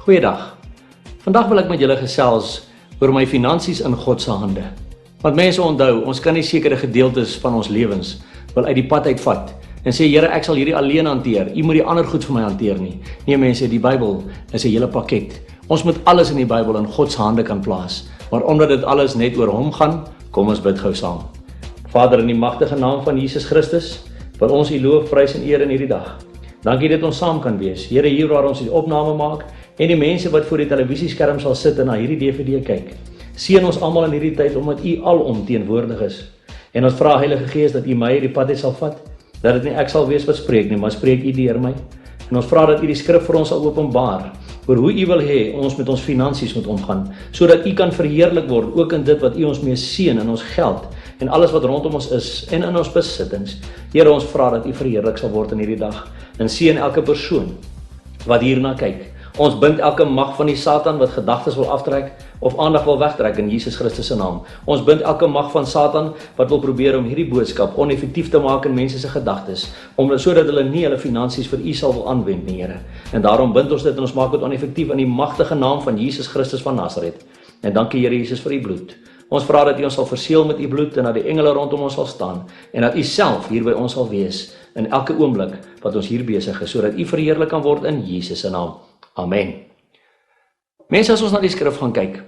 Goeiedag. Vandag wil ek met julle gesels oor my finansies in God se hande. Want mense onthou, ons kan nie sekere gedeeltes van ons lewens wil uit die pad uitvat en sê, Here, ek sal hierdie alleen hanteer. U moet die ander goed vir my hanteer nie. Nee mense, die Bybel is 'n hele pakket. Ons moet alles in die Bybel in God se hande kan plaas. Maar omdat dit alles net oor hom gaan, kom ons bid gou saam. Vader, in die magtige naam van Jesus Christus, wil ons U loof, prys en eer in hierdie dag. Dankie dat ons saam kan wees. Here, hier waar ons die opname maak en die mense wat voor die televisieskerm sal sit en na hierdie DVD kyk. Seën ons almal in hierdie tyd omdat U alom teenwoordig is. En ons vra Heilige Gees dat U my hierdie pad uit sal vat, dat dit nie ek sal wees wat spreek nie, maar spreek U deur my. En ons vra dat U die skrif vir ons sal openbaar oor hoe U wil hê ons met ons finansies moet omgaan, sodat U kan verheerlik word ook in dit wat U ons mee seën in ons geld en alles wat rondom ons is en in ons besittings. Here, ons vra dat U verheerlik sal word in hierdie dag en seën elke persoon wat hierna kyk. Ons bind elke mag van die Satan wat gedagtes wil aftrek of aandag wil wegtrek in Jesus Christus se naam. Ons bind elke mag van Satan wat wil probeer om hierdie boodskap oneffektief te maak in mense se gedagtes, sodat hulle nie hulle finansies vir U sal wil aanwend nie, Here. En daarom bind ons dit en ons maak dit oneffektief in die magtige naam van Jesus Christus van Nasaret. En dankie Here Jesus vir U bloed. Ons vra dat U ons sal verseël met U bloed en dat die engele rondom ons sal staan en dat U self hier by ons sal wees in elke oomblik wat ons hier besig is, sodat U verheerlik kan word in Jesus se naam. Amen. Mense, as ons na die skrif gaan kyk,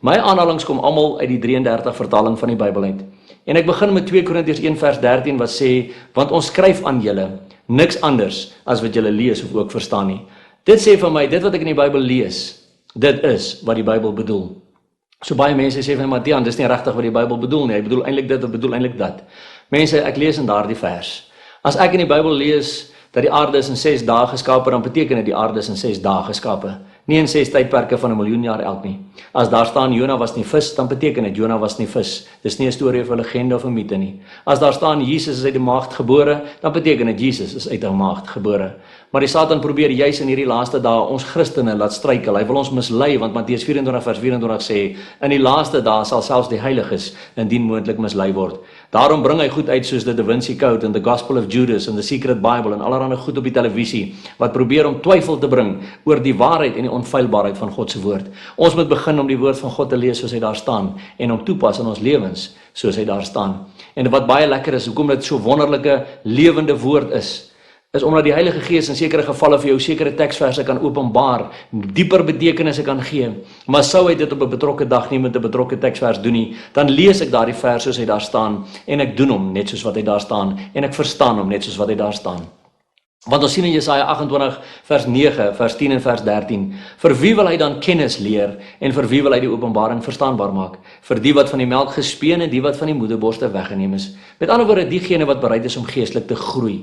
my aanhalings kom almal uit die 33 vertaling van die Bybel uit. En ek begin met 2 Korintiërs 1 vers 13 wat sê, want ons skryf aan julle niks anders as wat julle lees of ook verstaan nie. Dit sê vir my, dit wat ek in die Bybel lees, dit is wat die Bybel bedoel. So baie mense sê vir my, Matiaan, dis nie regtig wat die Bybel bedoel nie, hy bedoel eintlik dit, of bedoel eintlik dat. Mense, ek lees in daardie vers. As ek in die Bybel lees dat die aarde is in 6 dae geskape, dan beteken dit die aarde is in 6 dae geskape. Nie in 6 tydperke van 1 miljoen jaar elk nie. As daar staan Jona was nie vis, dan beteken dit Jona was nie vis. Dis nie 'n storie of 'n legende of 'n mite nie. As daar staan Jesus is uit 'n maagd gebore, dan beteken dit Jesus is uit 'n maagd gebore. Maar die Satan probeer juis in hierdie laaste dae ons Christene laat struikel. Hy wil ons mislei, want Matteus 24 vers 24 sê, in die laaste dae sal selfs die heiliges indien moontlik mislei word. Daarom bring hy goed uit soos the Da Vinci Code en the Gospel of Judas en the Secret Bible en allerlei goed op die televisie wat probeer om twyfel te bring oor die waarheid en die onfeilbaarheid van God se woord. Ons moet begin om die woord van God te lees soos hy daar staan en om toepas in ons lewens soos hy daar staan. En wat baie lekker is, hoekom dit so wonderlike lewende woord is omdat die Heilige Gees in sekere gevalle vir jou sekere teksverse kan openbaar, dieper betekenisse kan gee. Maar sou hy dit op 'n betrokke dag nie met 'n betrokke teksvers doen nie, dan lees ek daardie vers soos hy daar staan en ek doen hom net soos wat hy daar staan en ek verstaan hom net soos wat hy daar staan. Want ons sien in Jesaja 28 vers 9, vers 10 en vers 13, vir wie wil hy dan kennis leer en vir wie wil hy die openbaring verstaanbaar maak? Vir die wat van die melk gespeen en die wat van die moederborste weggeneem is. Met ander woorde, diegene wat bereid is om geestelik te groei.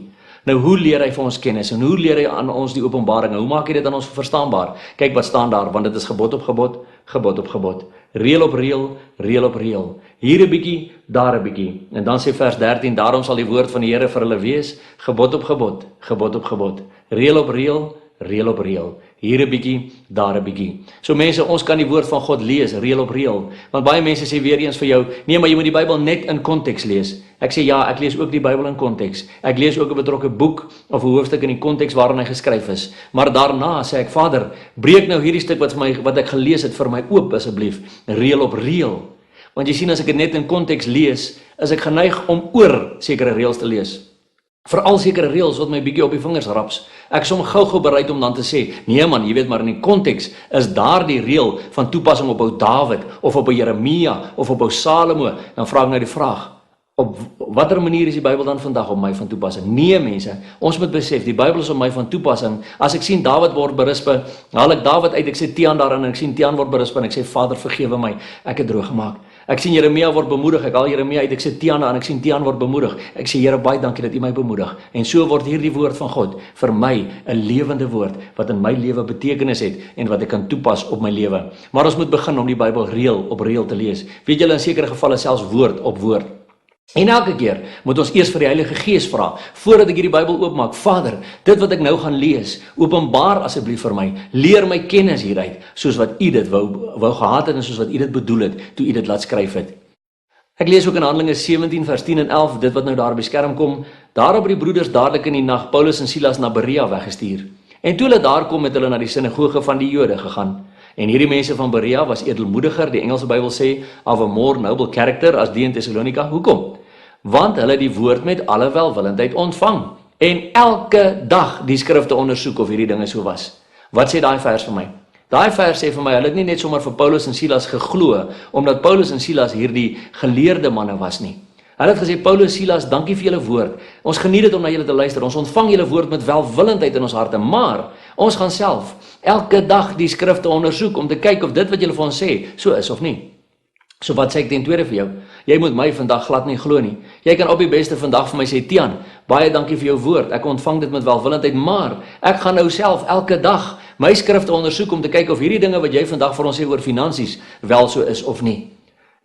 Nou, hoe leer hy vir ons kennis en hoe leer hy aan ons die openbaring? Hoe maak hy dit aan ons verstaanbaar? Kyk wat staan daar, want dit is gebod op gebod, gebod op gebod. Reël op reël, reël op reël. Hier 'n bietjie, daar 'n bietjie. En dan sê vers 13, daarom sal die woord van die Here vir hulle wees, gebod op gebod, gebod op gebod. Reël op reël, reël op reël. Hier 'n bietjie, daar 'n bietjie. So mense, ons kan die woord van God lees, reël op reël. Want baie mense sê weer eens vir jou, nee, maar jy moet die Bybel net in konteks lees. Ek sê ja, ek lees ook die Bybel in konteks. Ek lees ook 'n betrokke boek of 'n hoofstuk in die konteks waarin hy geskryf is. Maar daarna sê ek, Vader, breek nou hierdie stuk wat ek gelees het vir my oop asseblief, reël op reël. Want jy sien, as ek dit net in konteks lees, is ek geneig om oor sekere reëls te lees. Veral sekere reëls wat my bietjie op die vingers raps. Ek is gou bereid om dan te sê, nee man, jy weet maar in die konteks is daardie reël van toepassing op ou Dawid of op ou Jeremia of op ou Salomo. Dan vra ek nou die vraag, op watter manier is die Bybel dan vandag op my van toepassing? Nee mense, ons moet besef, die Bybel is op my van toepassing. As ek sien Dawid word berispe, haal ek Dawid uit, ek sê Tiaan daarin en ek sien Tiaan word berispe en ek sê Vader vergewe my, ek het droog gemaak. Ek sien Jeremia word bemoedig, ek haal Jeremia uit, ek sê Tiaan en ek sien Tiaan word bemoedig. Ek sê Here, baie dankie dat U my bemoedig. En so word hierdie woord van God vir my 'n lewende woord wat in my lewe betekenis het en wat ek kan toepas op my lewe. Maar ons moet begin om die Bybel reël op reël te lees. Weet julle, in sekere gevalle selfs woord op woord. En elke keer moet ons eers vir die Heilige Gees vra, voordat ek hierdie Bybel oopmaak, Vader, dit wat ek nou gaan lees, openbaar asseblief vir my, leer my kennis hieruit, soos wat U dit wou gehad het en soos wat U dit bedoel het, toe U dit laat skryf het. Ek lees ook in Handelinge 17 vers 10 en 11, dit wat nou daar op die skerm kom, daarop het die broeders dadelik in die nag Paulus en Silas na Berea weggestuur. En toe hulle daar kom, het hulle na die sinagoge van die Jode gegaan. En hierdie mense van Berea was edelmoediger, die Engelse Bybel sê, of a more noble character as die in Thessalonika. Hoekom? Want hulle die woord met alle welwillendheid ontvang. En elke dag die skrifte ondersoek of hierdie dinge so was. Wat sê daai vers vir my? Daai vers sê vir my, hulle het nie net sommer vir Paulus en Silas geglo, omdat Paulus en Silas hierdie geleerde manne was nie. Hulle het gesê, Paulus, Silas, dankie vir julle woord. Ons geniet dit om na julle te luister. Ons ontvang julle woord met welwillendheid in ons harte, maar ons gaan self elke dag die skrifte ondersoek om te kyk of dit wat julle vir ons sê, so is of nie. So wat sê ek ten tweede vir jou? Jy moet my vandag glad nie glo nie. Jy kan op die beste vandag vir my sê, Tian, baie dankie vir jou woord. Ek ontvang dit met welwillendheid, maar ek gaan nou self elke dag my skrifte ondersoek om te kyk of hierdie dinge wat jy vandag vir ons sê oor finansies wel so is of nie.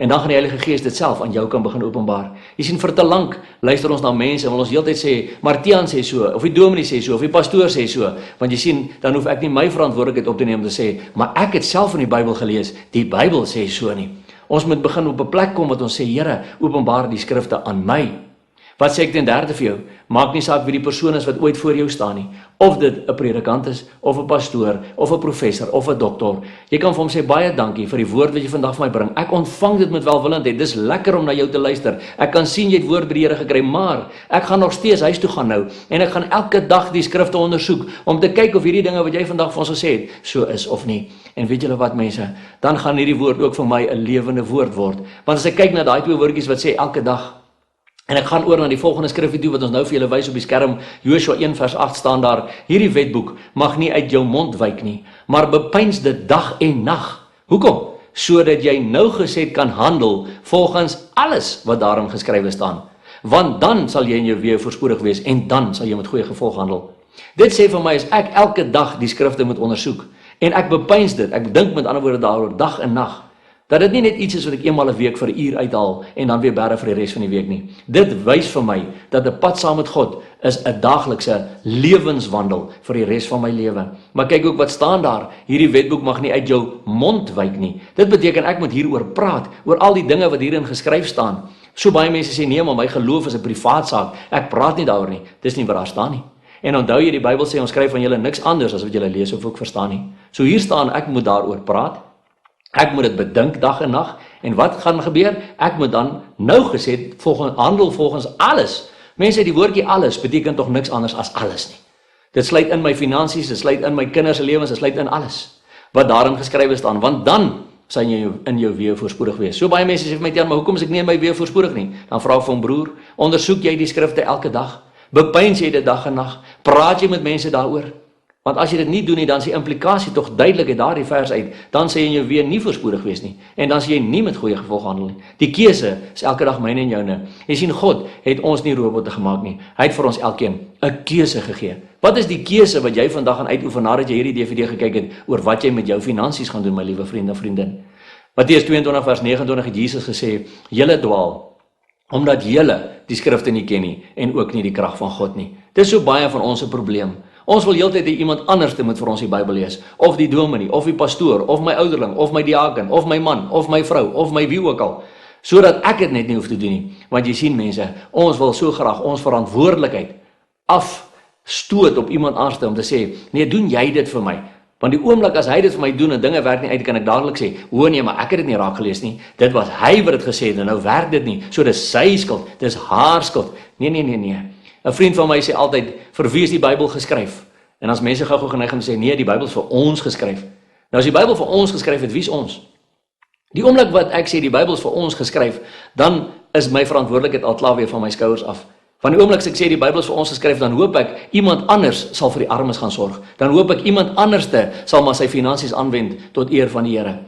En dan gaan die Heilige Gees dit self aan jou kan begin openbaar. Jy sien, vir te lank luister ons na mense en wil ons heeltyd sê, maar Tian sê so, of die dominee sê so, of die pastoor sê so, want jy sien, dan hoef ek nie my verantwoordelikheid op te neem om te sê, maar ek het self in die Bybel gelees, die Bybel sê so nie. Ons moet begin op 'n plek kom wat ons sê, Here, openbaar die skrifte aan my. Wat sê ek ten derde vir jou? Maak nie saak wie die persoon is wat ooit voor jou staan nie. Of dit 'n predikant is, of 'n pastoor, of 'n professor, of 'n dokter. Jy kan vir hom sê, baie dankie vir die woord wat jy vandag vir my bring. Ek ontvang dit met welwillendheid. Dis lekker om na jou te luister. Ek kan sien jy het woord by die Here gekry, maar ek gaan nog steeds huis toe gaan nou en ek gaan elke dag die skrifte ondersoek om te kyk of hierdie dinge wat jy vandag vir ons gesê het, so is of nie. En weet julle wat, mense? Dan gaan hierdie woord ook vir my 'n lewende woord word. Want as ek kyk na daai twee woordjies wat sê elke dag, en ek gaan oor na die volgende skrifgie toe wat ons nou vir julle wys op die skerm. Joshua 1 vers 8 staan daar, hierdie wetboek mag nie uit jou mond wyk nie, maar bepeins dit dag en nag. Hoekom? Sodat jy nougeset kan handel volgens alles wat daarin geskrywe staan. Want dan sal jy in jou weë voorspoedig wees en dan sal jy met goeie gevolg handel. Dit sê vir my as ek elke dag die skrifte moet ondersoek en ek bepeins dit, ek dink met ander woorde daaroor dag en nag, dat dit nie net iets is wat ek eenmal 'n week vir 'n uur uithaal en dan weer berre vir die res van die week nie. Dit wys vir my dat 'n pad saam met God is 'n daaglikse lewenswandel vir die res van my lewe. Maar kyk ook wat staan daar, hierdie wetboek mag nie uit jou mond wyk nie. Dit beteken ek moet hieroor praat, oor al die dinge wat hierin geskryf staan. So baie mense sê, nee, maar my geloof is 'n privaat saak, ek praat nie daaroor nie. Dis nie wat daar staan nie. En onthou jy, die Bybel sê, ons skryf van julle niks anders as wat julle lees of ook verstaan nie. So hier staan, ek moet daaroor praat. Ek moet dit bedink dag en nag. En wat gaan gebeur? Ek moet dan nougeset handel volgens alles. Mense, die woordjie alles beteken tog niks anders as alles nie. Dit sluit in my finansies, dit sluit in my kinders se lewens, dit sluit in alles wat daarin geskrywe staan, want dan sal jy in jou weë voorspoedig wees. So baie mense sê vir my, Jan, maar hoekom is ek nie in my weë voorspoedig nie? Dan vra ek vir hom, broer, ondersoek jy die skrifte elke dag? Bepeins jy dit dag en nag? Praat jy met mense daaroor? Want as jy dit nie doen nie, dan is die implikasie tog duidelik uit daardie vers uit. Dan sê jy in jou weë nie voorspoedig wees nie. En dan sê jy nie met goeie gevolg handel nie. Die keuse is elke dag myne en joune. Jy sien, God het ons nie robotte gemaak nie. Hy het vir ons elkeen 'n keuse gegee. Wat is die keuse wat jy vandag gaan uitoefen nadat jy hierdie DVD gekyk het oor wat jy met jou finansies gaan doen, my liewe vriend en vriendin? Matteus 22 vers 29 het Jesus gesê, julle dwaal, omdat julle die skrifte nie ken nie en ook nie die krag van God nie. Dis so baie van ons 'n probleem. Ons wil heeltyd hê iemand anders moet vir ons die Bybel lees, of die dominee, of die pastoor, of my ouderling, of my diaken, of my man, of my vrou, of my wie ook al, sodat ek dit net nie hoef te doen nie. Want jy sien mense, ons wil so graag ons verantwoordelikheid afstoot op iemand anders om te sê, nee, doen jy dit vir my? Want die oomblik as hy dit vir my doen en dinge werk nie uit, kan ek dadelik sê, o nee, maar ek het dit nie raak gelees nie. Dit was hy wat dit gesê het en nou werk dit nie. So dis sy skuld, dis haar skuld. Nee. 'n vriend van my sê altyd, vir wie is die Bybel geskryf? En as mense gou geneig om te sê, nee, die Bybel is vir ons geskryf. Nou as die Bybel vir ons geskryf het, wie is ons? Die oomblik wat ek sê die Bybel is vir ons geskryf, dan is my verantwoordelikheid al klaar weer van my skouers af. Van die oomblik as ek sê die Bybel is vir ons geskryf, dan hoop ek iemand anders sal vir die armes gaan sorg. Dan hoop ek iemand anderste sal maar sy finansies aanwend tot eer van die Here.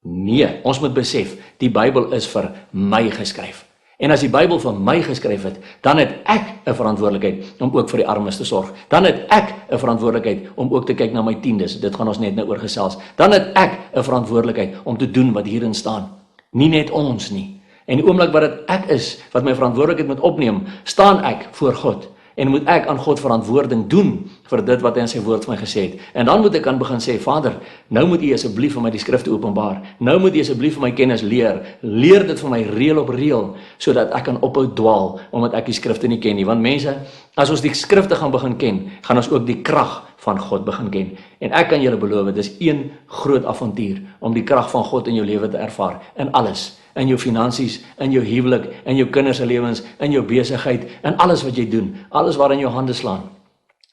Nee, ons moet besef, die Bybel is vir my geskryf. En as die Bybel vir my geskryf het, dan het ek 'n verantwoordelikheid om ook vir die armes te sorg. Dan het ek 'n verantwoordelikheid om ook te kyk na my tiendes. Dit gaan ons net nou oor gesels. Dan het ek 'n verantwoordelikheid om te doen wat hierin staan. Nie net ons nie. En die oomblik wat dit ek is, wat my verantwoordelikheid moet opneem, staan ek voor God. En moet ek aan God verantwoording doen vir dit wat hy in sy woord vir my gesê het. En dan moet ek aan begin sê, Vader, nou moet U asseblief vir my die skrifte openbaar. Nou moet U asseblief vir my kennis leer. Leer dit vir my reël op reël, sodat ek kan ophou dwaal, omdat ek die skrifte nie ken nie. Want mense, as ons die skrifte gaan begin ken, gaan ons ook die krag van God begin ken. En ek kan julle beloof, dit is een groot avontuur om die krag van God in jou lewe te ervaar, in alles, in jou finansies, in jou huwelik, in jou kinders se lewens, in jou besigheid, in alles wat jy doen, alles wat in jou hande slaan.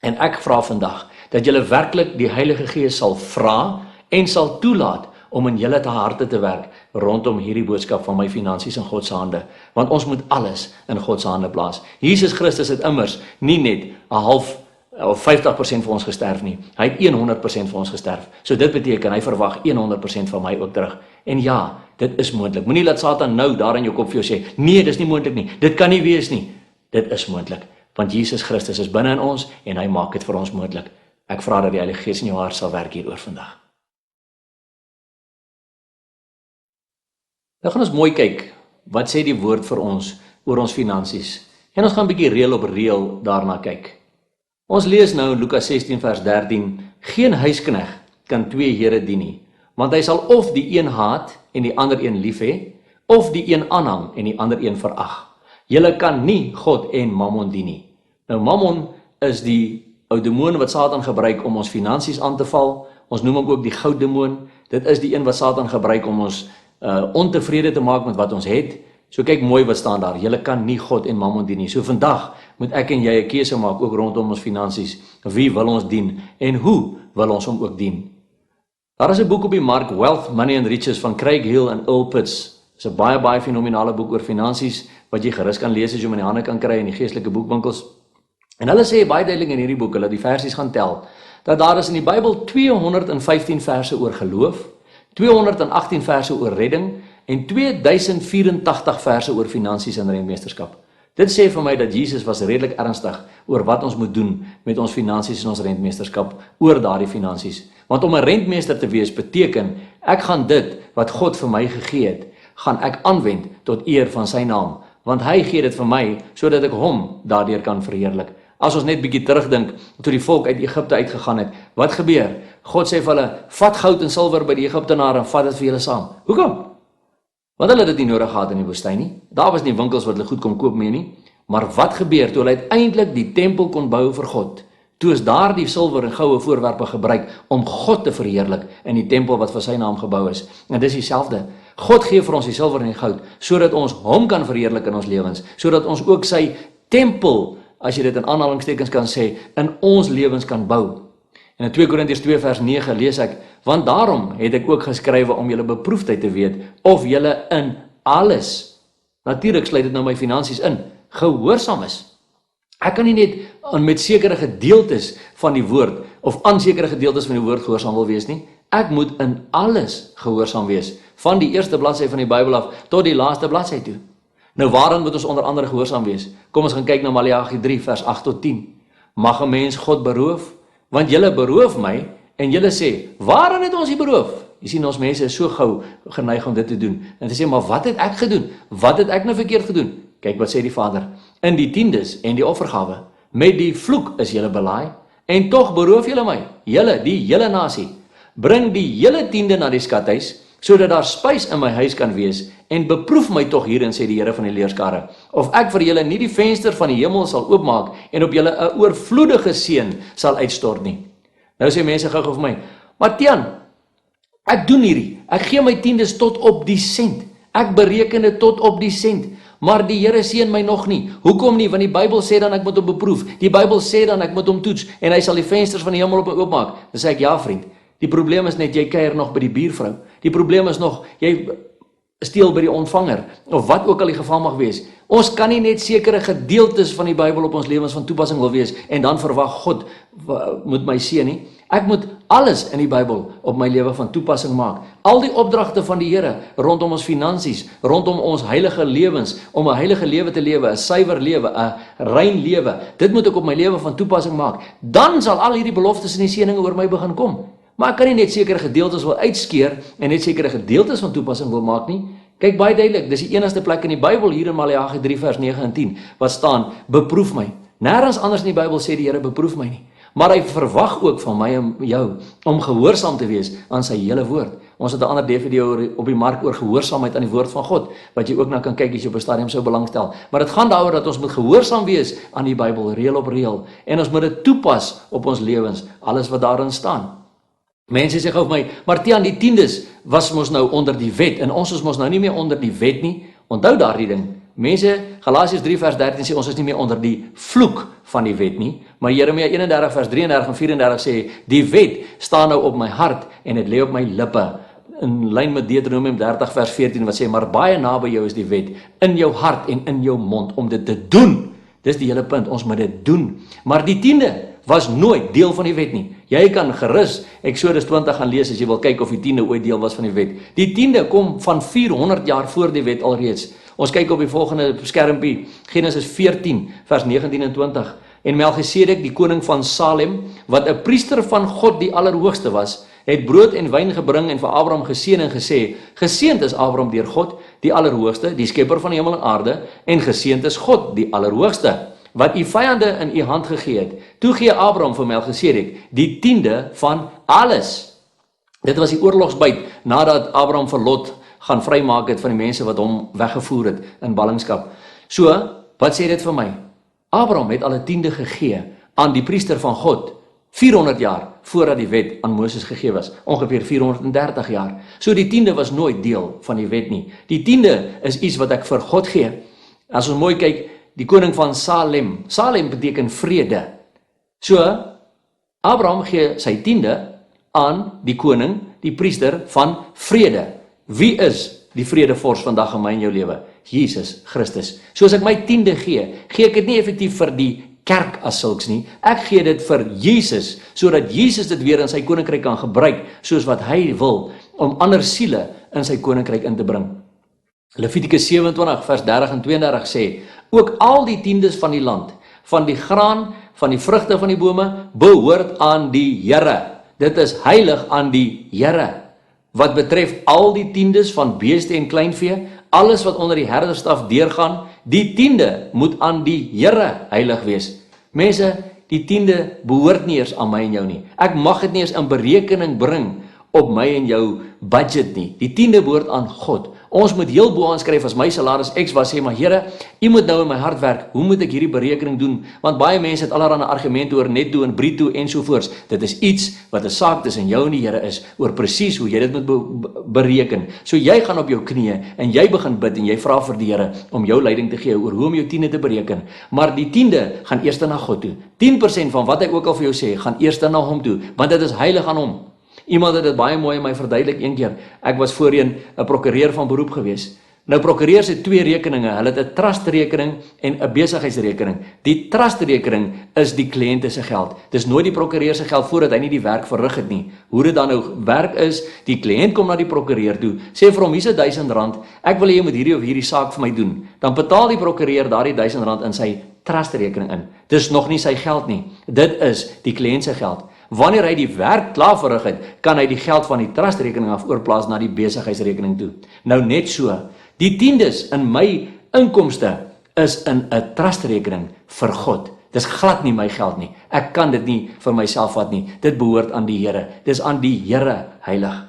En ek vra vandag, dat julle werklik die Heilige Gees sal vra, en sal toelaat, om in julle te harte te werk, rondom hierdie boodskap van my finansies in God se hande, want ons moet alles in God se hande plaas. Jesus Christus het immers nie net 'n half of 50% vir ons gesterf nie, hy het 100% vir ons gesterf, so dit beteken, hy verwag 100% van my ook terug, en ja, dit is moontlik, moenie laat Satan nou daar in jou kop vir jou sê, nee, dit is nie moontlik nie, dit kan nie wees nie, dit is moontlik, want Jesus Christus is binne in ons, en hy maak dit vir ons moontlik. Ek vra dat die Heilige Gees in jou hart sal werk hieroor vandag. Nou gaan ons mooi kyk, wat sê die woord vir ons oor ons finansies, en ons gaan 'n bietjie reël op reël daarna kyk. Ons lees nou in Lukas 16 vers 13, geen huiskneg kan twee here dien nie, want hy sal of die een haat en die ander een lief hê, of die een aanhang en die ander een verag. Julle kan nie God en Mammon dien nie. Nou Mammon is die ou demoon wat Satan gebruik om ons finansies aan te val. Ons noem hom ook die gouddemoon. Dit is die een wat Satan gebruik om ons ontevrede te maak met wat ons het. So kyk mooi wat staan daar. Julle kan nie God en Mammon dien nie. So vandag moet ek en jy 'n keuse maak ook rondom ons finansies. Wie wil ons dien en hoe wil ons hom ook dien? Daar is 'n boek op die mark, Wealth, Money and Riches van Craig Hill en Earl Pitts. Dit is 'n baie fenominale boek oor finansies wat jy gerus kan lees as jy hom in die hande kan kry in die geestelike boekwinkels. En hulle sê baie duidelik in hierdie boek, hulle die versies gaan tel, dat daar is in die Bybel 215 verse oor geloof, 218 verse oor redding en 2084 verse oor finansies en rentmeesterskap. Dit sê vir my dat Jesus was redelik ernstig oor wat ons moet doen met ons finansies en ons rentmeesterskap oor daardie finansies. Want om 'n rentmeester te wees beteken, ek gaan dit wat God vir my gegee het, gaan ek aanwend tot eer van sy naam. Want hy gee dit vir my, sodat ek hom daardeur kan verheerlik. As ons net bietjie terugdink, toe die volk uit Egipte uitgegaan het, wat gebeur? God sê vir hulle, vat goud en silwer by die Egiptenare en vat dit vir julle saam. Hoekom? Want hulle het dit nie nodig gehad in die woestyn nie. Daar was nie winkels wat hulle goed kon koop mee nie. Maar wat gebeur toe hulle uiteindelik die tempel kon bou vir God? Toe is daar die silwer en goue voorwerpe gebruik om God te verheerlik in die tempel wat vir sy naam gebou is. En dis dieselfde. God gee vir ons die silwer en die goud, sodat ons hom kan verheerlik in ons lewens, sodat ons ook sy tempel, as jy dit in aanhalingstekens kan sê, in ons lewens kan bou. En in 2 Korintiërs 2 vers 9 lees ek, want daarom het ek ook geskrywe om julle beproefdheid te weet, of julle in alles, natuurlik sluit dit nou my finansies in, gehoorsaam is. Ek kan nie net met sekere gedeeltes van die woord, of aan sekere gedeeltes van die woord gehoorsaam wil wees nie, ek moet in alles gehoorsaam wees, van die eerste bladsy van die Bybel af, tot die laaste bladsy toe. Nou waarin moet ons onder andere gehoorsaam wees? Kom ons gaan kyk na Maleagi 3 vers 8 tot 10. Mag 'n mens God beroof? Want julle beroof my, en julle sê, waarin het ons die beroof? Jy sien, ons mense is so gou geneig om dit te doen, en te sê, maar wat het ek gedoen? Wat het ek nou verkeerd gedoen? Kyk wat sê die Vader, in die tiendes en die offergawe, met die vloek is julle belaai, en tog beroof julle my, julle, die hele nasie, bring die hele tiende na die skathuis, sodat daar spys in my huis kan wees, en beproef my tog hierin, sê die Here van die leerskare, of ek vir julle nie die venster van die hemel sal oopmaak, en op julle 'n oorvloedige seën sal uitstort nie. Nou sê mense gou vir my, maar Tian, ek doen hierdie, ek gee my tiendes tot op die sent, ek bereken dit tot op die sent, maar die Here seën my nog nie. Hoekom nie? Want die Bybel sê dan ek moet hom beproef, die Bybel sê dan ek moet hom toets, en hy sal die vensters van die hemel oopmaak. Dan sê ek, ja vriend, die probleem is net, jy kuier nog by die buurvrou, die probleem is nog, jy steel by die ontvanger, of wat ook al die geval mag wees. Ons kan nie net sekere gedeeltes van die Bybel op ons lewens van toepassing wil wees, en dan verwag God moet my seën nie. Ek moet alles in die Bybel op my lewe van toepassing maak. Al die opdragte van die Here rondom ons finansies, rondom ons heilige lewens, om 'n heilige lewe te lewe, 'n suiwer lewe, 'n rein lewe, dit moet ek op my lewe van toepassing maak. Dan sal al hierdie beloftes en die seëninge oor my begin kom. Maar ek kan nie net sekere gedeeltes wil uitskeer en net sekere gedeeltes van toepassing wil maak nie. Kyk baie duidelik, dis die enigste plek in die Bybel hier in Maleagi 3 vers 9 en 10 wat staan, beproef my. Nêrens anders in die Bybel sê die Here beproef my nie. Maar hy verwag ook van my en jou om gehoorsaam te wees aan sy hele woord. Ons het 'n ander DVD op die mark oor gehoorsaamheid aan die woord van God, wat jy ook na kan kyk as jy op 'n stadium sou belangstel. Maar dit gaan daaroor dat ons moet gehoorsaam wees aan die Bybel, reël op reël, en ons moet dit toepas op ons lewens, alles wat daarin staan. Mense sê gou vir my, maar Tiaan, die tiendes was mos nou onder die wet, en ons is mos nou nie meer onder die wet nie. Onthou daardie ding. Mense, Galasiërs 3 vers 13 sê ons is nie meer onder die vloek van die wet nie, maar Jeremia 31 vers 33 en 34 sê, die wet staan nou op my hart en dit lê op my lippe, in lyn met Deuteronomium 30 vers 14 wat sê, maar baie naby jou is die wet, in jou hart en in jou mond, om dit te doen. Dis die hele punt, ons moet dit doen. Maar die tiende was nooit deel van die wet nie. Jy kan gerus Exodus 20 gaan lees as jy wil kyk of die tiende ooit deel was van die wet. Die tiende kom van 400 jaar voor die wet alreeds. Ons kyk op die volgende skermpie, Genesis 14 vers 19 en 20. En Melchisedek, die koning van Salem, wat 'n priester van God die Allerhoogste was, het brood en wyn gebring en vir Abraham geseën en gesê, geseënd is Abraham deur God, die Allerhoogste, die skepper van die hemel en aarde, en geseënd is God, die Allerhoogste, wat u vyande in u hand gegee het. Toe gee Abraham vir Melchisedek die tiende van alles. Dit was die oorlogsbyt nadat Abraham vir Lot gaan vrymaak het van die mense wat hom weggevoer het in ballingskap. So, wat sê dit vir my? Abraham het al 'n tiende gegee aan die priester van God 400 jaar voordat die wet aan Moses gegee was, ongeveer 430 jaar. So die tiende was nooit deel van die wet nie. Die tiende is iets wat ek vir God gee. As ons mooi kyk, die koning van Salem. Salem beteken vrede. So, Abraham gee sy tiende aan die koning, die priester van vrede. Wie is die vredevors vandag in my en jou lewe? Jesus Christus. So as ek my tiende gee, gee ek dit nie effektief vir die kerk as sulks nie. Ek gee dit vir Jesus, sodat Jesus dit weer in sy koninkryk kan gebruik, soos wat hy wil, om ander siele in sy koninkryk in te bring. Levitikus 27 vers 30 en 32 sê, ook al die tiendes van die land, van die graan, van die vrugte van die bome, behoort aan die Here. Dit is heilig aan die Here. Wat betref al die tiendes van beeste en kleinvee, alles wat onder die herderstaf deurgaan, die tiende moet aan die Here heilig wees. Mense, die tiende behoort nie eers aan my en jou nie. Ek mag dit nie eers in berekening bring op my en jou budget nie. Die tiende behoort aan God. Ons moet heel bo aanskryf, as my salaris X was, sê maar Here, u moet nou in my hart werk. Hoe moet ek hierdie berekening doen? Want baie mense het allerlei argumente oor netto en bruto ensovoorts. Dit is iets wat 'n saak tussen jou en die Here is, oor presies hoe jy dit moet bereken. So jy gaan op jou knieë en jy begin bid en jy vra vir die Here om jou leiding te gee oor hoe om jou tiende te bereken. Maar die tiende gaan eers na God toe. 10% van wat hy ook al vir jou sê, gaan eers na hom toe, want dit is heilig aan hom. Iemand het dit baie mooi aan my verduidelik een keer. Ek was voorheen 'n prokureur van beroep gewees. Nou prokureurs het twee rekeninge. Hulle het 'n trustrekening en 'n besigheidsrekening. Die trustrekening is die kliënte se geld. Dis nooit die prokureur se geld voordat hy nie die werk verrig het nie. Hoe dit dan nou werk is, die kliënt kom na die prokureur toe, sê vir hom, hier's R1000, ek wil hê jy moet hierdie of hierdie saak vir my doen. Dan betaal die prokureur daardie R1000 in sy trustrekening in. Dis nog nie sy geld nie. Dit is die kliënt se geld. Wanneer hy die werk klaar verrig het, kan hy die geld van die trustrekening af oorplaas na die besigheidsrekening toe. Nou net so, die tiendes in my inkomste is in 'n trustrekening vir God. Dis glad nie my geld nie. Ek kan dit nie vir myself vat nie. Dit behoort aan die Here. Dis aan die Here heilig.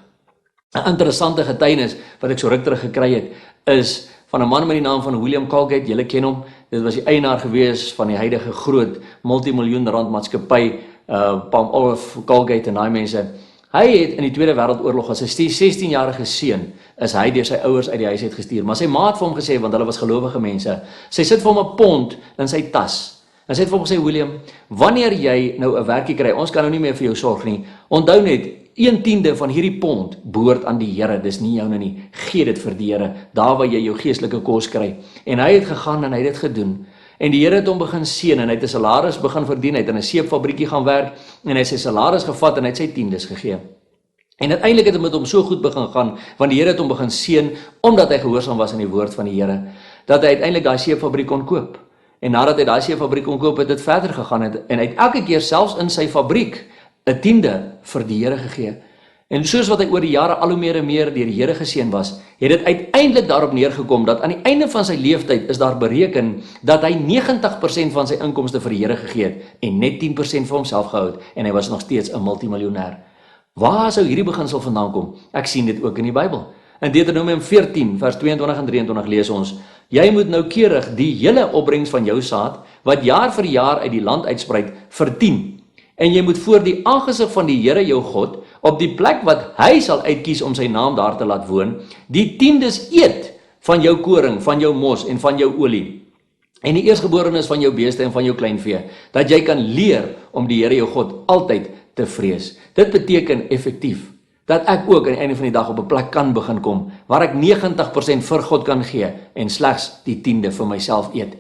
'n Interessante getuienis wat ek so ruk terug gekry het, is van 'n man met die naam van William Colgate. Julle ken hom. Dit was die eienaar gewees van die huidige groot multimiljoen rand maatskappy, Palmolive, Colgate en daai mense. Hy het in die Tweede Wêreldoorlog as 'n 16-jarige seun is hy deur sy ouers uit die huis uit gestuur. Maar sy ma het vir hom gesê, want hulle was gelowige mense, sy sit vir hom 'n pond in sy tas. En sy het vir hom gesê, William, wanneer jy nou 'n werkie kry, ons kan nou nie meer vir jou sorg nie. Onthou net, 1/10 van hierdie pond behoort aan die Here. Dis nie joune nie. Gee dit vir die Here, daar waar jy jou geestelike kos kry. En hy het gegaan en hy het dit gedoen. En die Here het hom begin seën en hy het 'n salaris begin verdien. Hy het in 'n seepfabriekie gaan werk en hy het sy salaris gevat en hy het sy tiendes gegee. En uiteindelik het dit met hom so goed begin gaan, want die Here het hom begin seën omdat hy gehoorsaam was aan die woord van die Here, dat hy uiteindelik daai seepfabriek kon koop. En nadat hy daai seepfabriek kon koop, het dit verder gegaan en hy het elke keer selfs in sy fabriek 'n tiende vir die Here gegee. En soos wat hy oor die jare al hoe meer en meer deur die Here geseën was, het dit uiteindelik daarop neergekom dat aan die einde van sy leeftyd is daar bereken dat hy 90% van sy inkomste vir die Here gegee het en net 10% vir homself gehou het en hy was nog steeds 'n multimiljonair. Waar sou hierdie beginsel vandaan kom? Ek sien dit ook in die Bybel. In Deuteronomium 14 vers 22 en 23 lees ons: Jy moet noukeurig die hele opbrengs van jou saad wat jaar vir jaar uit die land uitsprei verdien. En jy moet voor die aangesig van die Here jou God op die plek wat hy sal uitkies om sy naam daar te laat woon, die tiendes eet van jou koring, van jou mos en van jou olie en die eerstgeborenes van jou beeste en van jou kleinvee, dat jy kan leer om die Here jou God altyd te vrees. Dit beteken effektief dat ek ook aan die einde van die dag op 'n plek kan begin kom waar ek 90% vir God kan gee en slegs die 10de vir myself eet.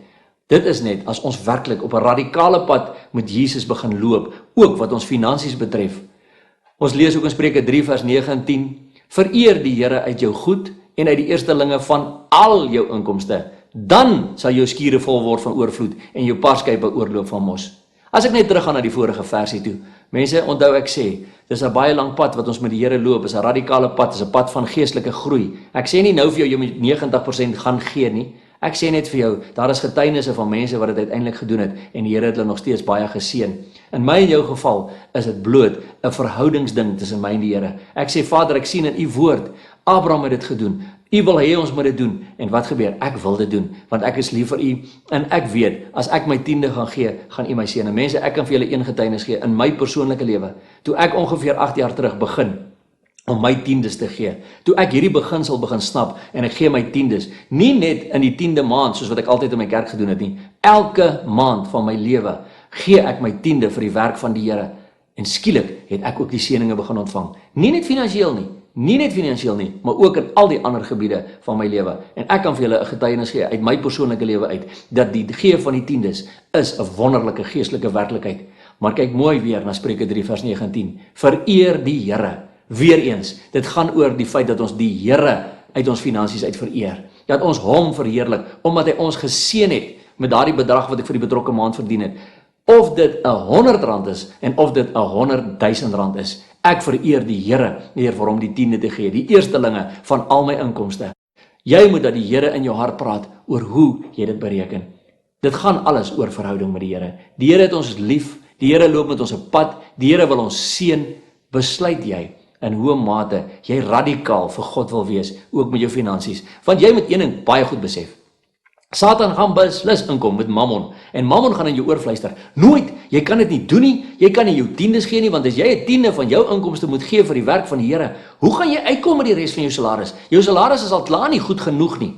Dit is net as ons werklik op 'n radikale pad met Jesus begin loop, ook wat ons finansies betref. Ons lees ook in Spreuke 3 vers 9 en 10: Vereer die Here uit jou goed en uit die eerstelinge van al jou inkomste, dan sal jou skure vol word van oorvloed en jou parskype oorloop van mos. As ek net teruggaan na die vorige versie toe, mense, onthou ek sê, dis 'n baie lang pad wat ons met die Here loop, is 'n radikale pad, is 'n pad van geestelike groei. Ek sê nie nou vir jou, jy moet 90% gaan gee nie. Ek sê net vir jou, daar is getuienisse van mense wat dit uiteindelik gedoen het en die Here het hulle nog steeds baie geseën. In my en jou geval is dit bloot 'n verhoudingsding tussen my en die Here. Ek sê, Vader, ek sien in u woord, Abraham het dit gedoen. U wil hê ons moet dit doen. En wat gebeur? Ek wil dit doen, want ek is lief vir u en ek weet, as ek my 10de gaan gee, gaan u my seën. Mense, ek kan vir julle een getuienis gee in my persoonlike lewe. Toe ek ongeveer 8 jaar terug begin om my 10des te gee. Toe ek hierdie beginsel begin snap en ek gee my 10des, nie net in die 10de maand soos wat ek altyd in my kerk gedoen het nie. Elke maand van my lewe gee ek my 10de vir die werk van die Here. En skielik het ek ook die seëninge begin ontvang. Nie net finansiëel nie, maar ook in al die ander gebiede van my lewe. En ek kan vir julle 'n getuienis gee uit my persoonlike lewe uit dat die gee van die 10des is 'n wonderlike geestelike werklikheid. Maar kyk mooi weer na Spreuke 3 vers 9 en 10. Vereer die Here. Weereens, dit gaan oor die feit dat ons die Here uit ons finansies uit vereer. Dat ons hom verheerlik, omdat hy ons geseën het met daardie bedrag wat ek vir die betrokke maand verdien het. Of dit R100 is en of dit R100.000 is. Ek vereer die Here deur vir hom die 10de te gee, die eerstelinge van al my inkomste. Jy moet dat die Here in jou hart praat oor hoe jy dit bereken. Dit gaan alles oor verhouding met die Here. Die Here het ons lief, die Here loop met ons 'n pad, die Here wil ons seën. Besluit jy in hoe mate jy radikaal vir God wil wees, ook met jou finansies. Want jy moet een ding baie goed besef. Satan gaan beslis inkom met mammon, en mammon gaan in jou oorfluister. Nooit, jy kan dit nie doen nie, jy kan nie jou 10des gee nie, want as jy 'n 10de van jou inkomste moet gee vir die werk van die Here, hoe gaan jy uitkom met die res van jou salaris? Jou salaris is al klaar nie goed genoeg nie.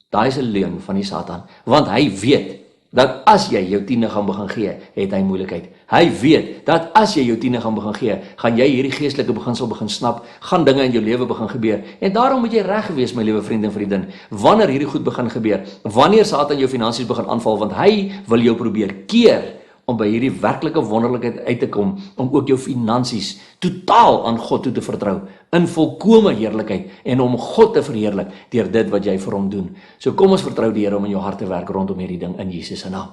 Daai is 'n leuen van die Satan, want hy weet dat as jy jou 10de gaan begin gee, het hy moeilikheid. Hy weet dat as jy jou 10de gaan begin gee, gaan jy hierdie geestelike beginsel begin snap, gaan dinge in jou lewe begin gebeur. En daarom moet jy reg wees, my liewe vriende en vriendin, wanneer hierdie goed begin gebeur, wanneer Satan jou finansies begin aanval, want hy wil jou probeer keer om by hierdie werklike wonderlikheid uit te kom, om ook jou finansies totaal aan God toe te vertrou, in volkome heerlikheid, en om God te verheerlik deur dit wat jy vir hom doen. So kom ons vertrou die Here om in jou hart te werk rondom hierdie ding in Jesus se naam.